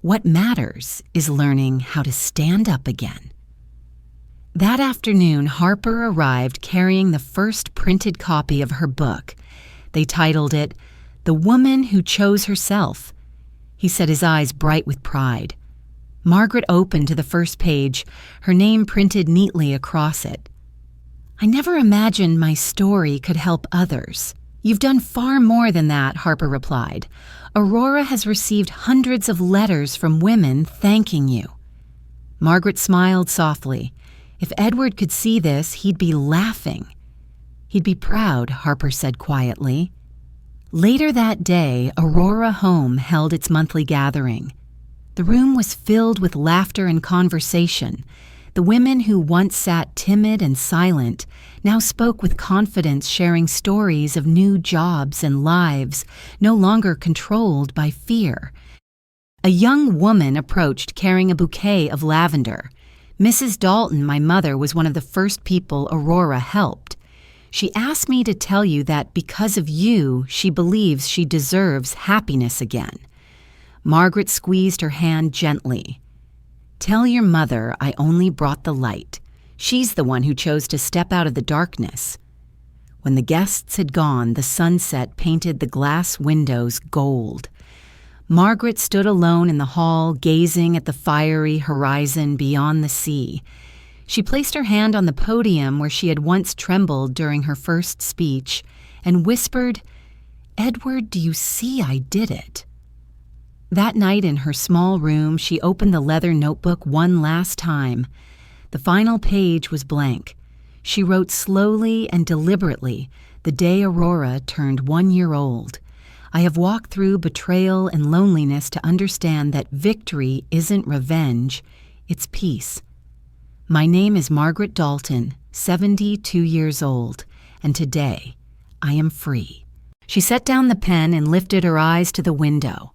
What matters is learning how to stand up again." That afternoon, Harper arrived carrying the first printed copy of her book. They titled it, "The Woman Who Chose Herself." He set his eyes bright with pride. Margaret opened to the first page, her name printed neatly across it. "I never imagined my story could help others." "You've done far more than that," Harper replied. "Aurora has received hundreds of letters from women thanking you." Margaret smiled softly. If Edward could see this, he'd be laughing. "He'd be proud," Harper said quietly. Later that day, Aurora Home held its monthly gathering. The room was filled with laughter and conversation. The women who once sat timid and silent now spoke with confidence, sharing stories of new jobs and lives no longer controlled by fear. A young woman approached carrying a bouquet of lavender. "Mrs. Dalton, my mother, was one of the first people Aurora helped. She asked me to tell you that because of you, she believes she deserves happiness again." Margaret squeezed her hand gently. "Tell your mother I only brought the light. She's the one who chose to step out of the darkness." When the guests had gone, the sunset painted the glass windows gold. Margaret stood alone in the hall, gazing at the fiery horizon beyond the sea. She placed her hand on the podium where she had once trembled during her first speech and whispered, "Edward, do you see I did it?" That night in her small room, she opened the leather notebook one last time. The final page was blank. She wrote slowly and deliberately the day Aurora turned 1 year old. "I have walked through betrayal and loneliness to understand that victory isn't revenge, it's peace. My name is Margaret Dalton, 72 years old, and today I am free." She set down the pen and lifted her eyes to the window.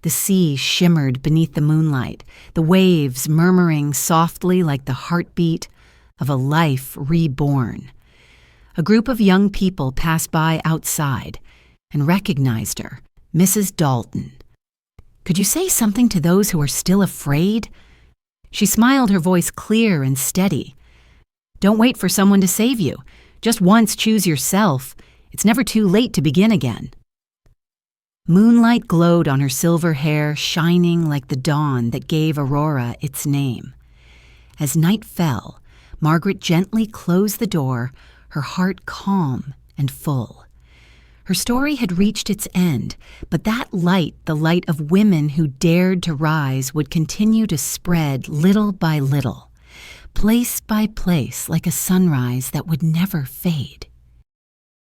The sea shimmered beneath the moonlight, the waves murmuring softly like the heartbeat of a life reborn. A group of young people passed by outside and recognized her, Mrs. Dalton. "Could you say something to those who are still afraid?" She smiled, her voice clear and steady. "Don't wait for someone to save you. Just once choose yourself. It's never too late to begin again." Moonlight glowed on her silver hair, shining like the dawn that gave Aurora its name. As night fell, Margaret gently closed the door, her heart calm and full. Her story had reached its end, but that light, the light of women who dared to rise, would continue to spread little by little, place by place, like a sunrise that would never fade.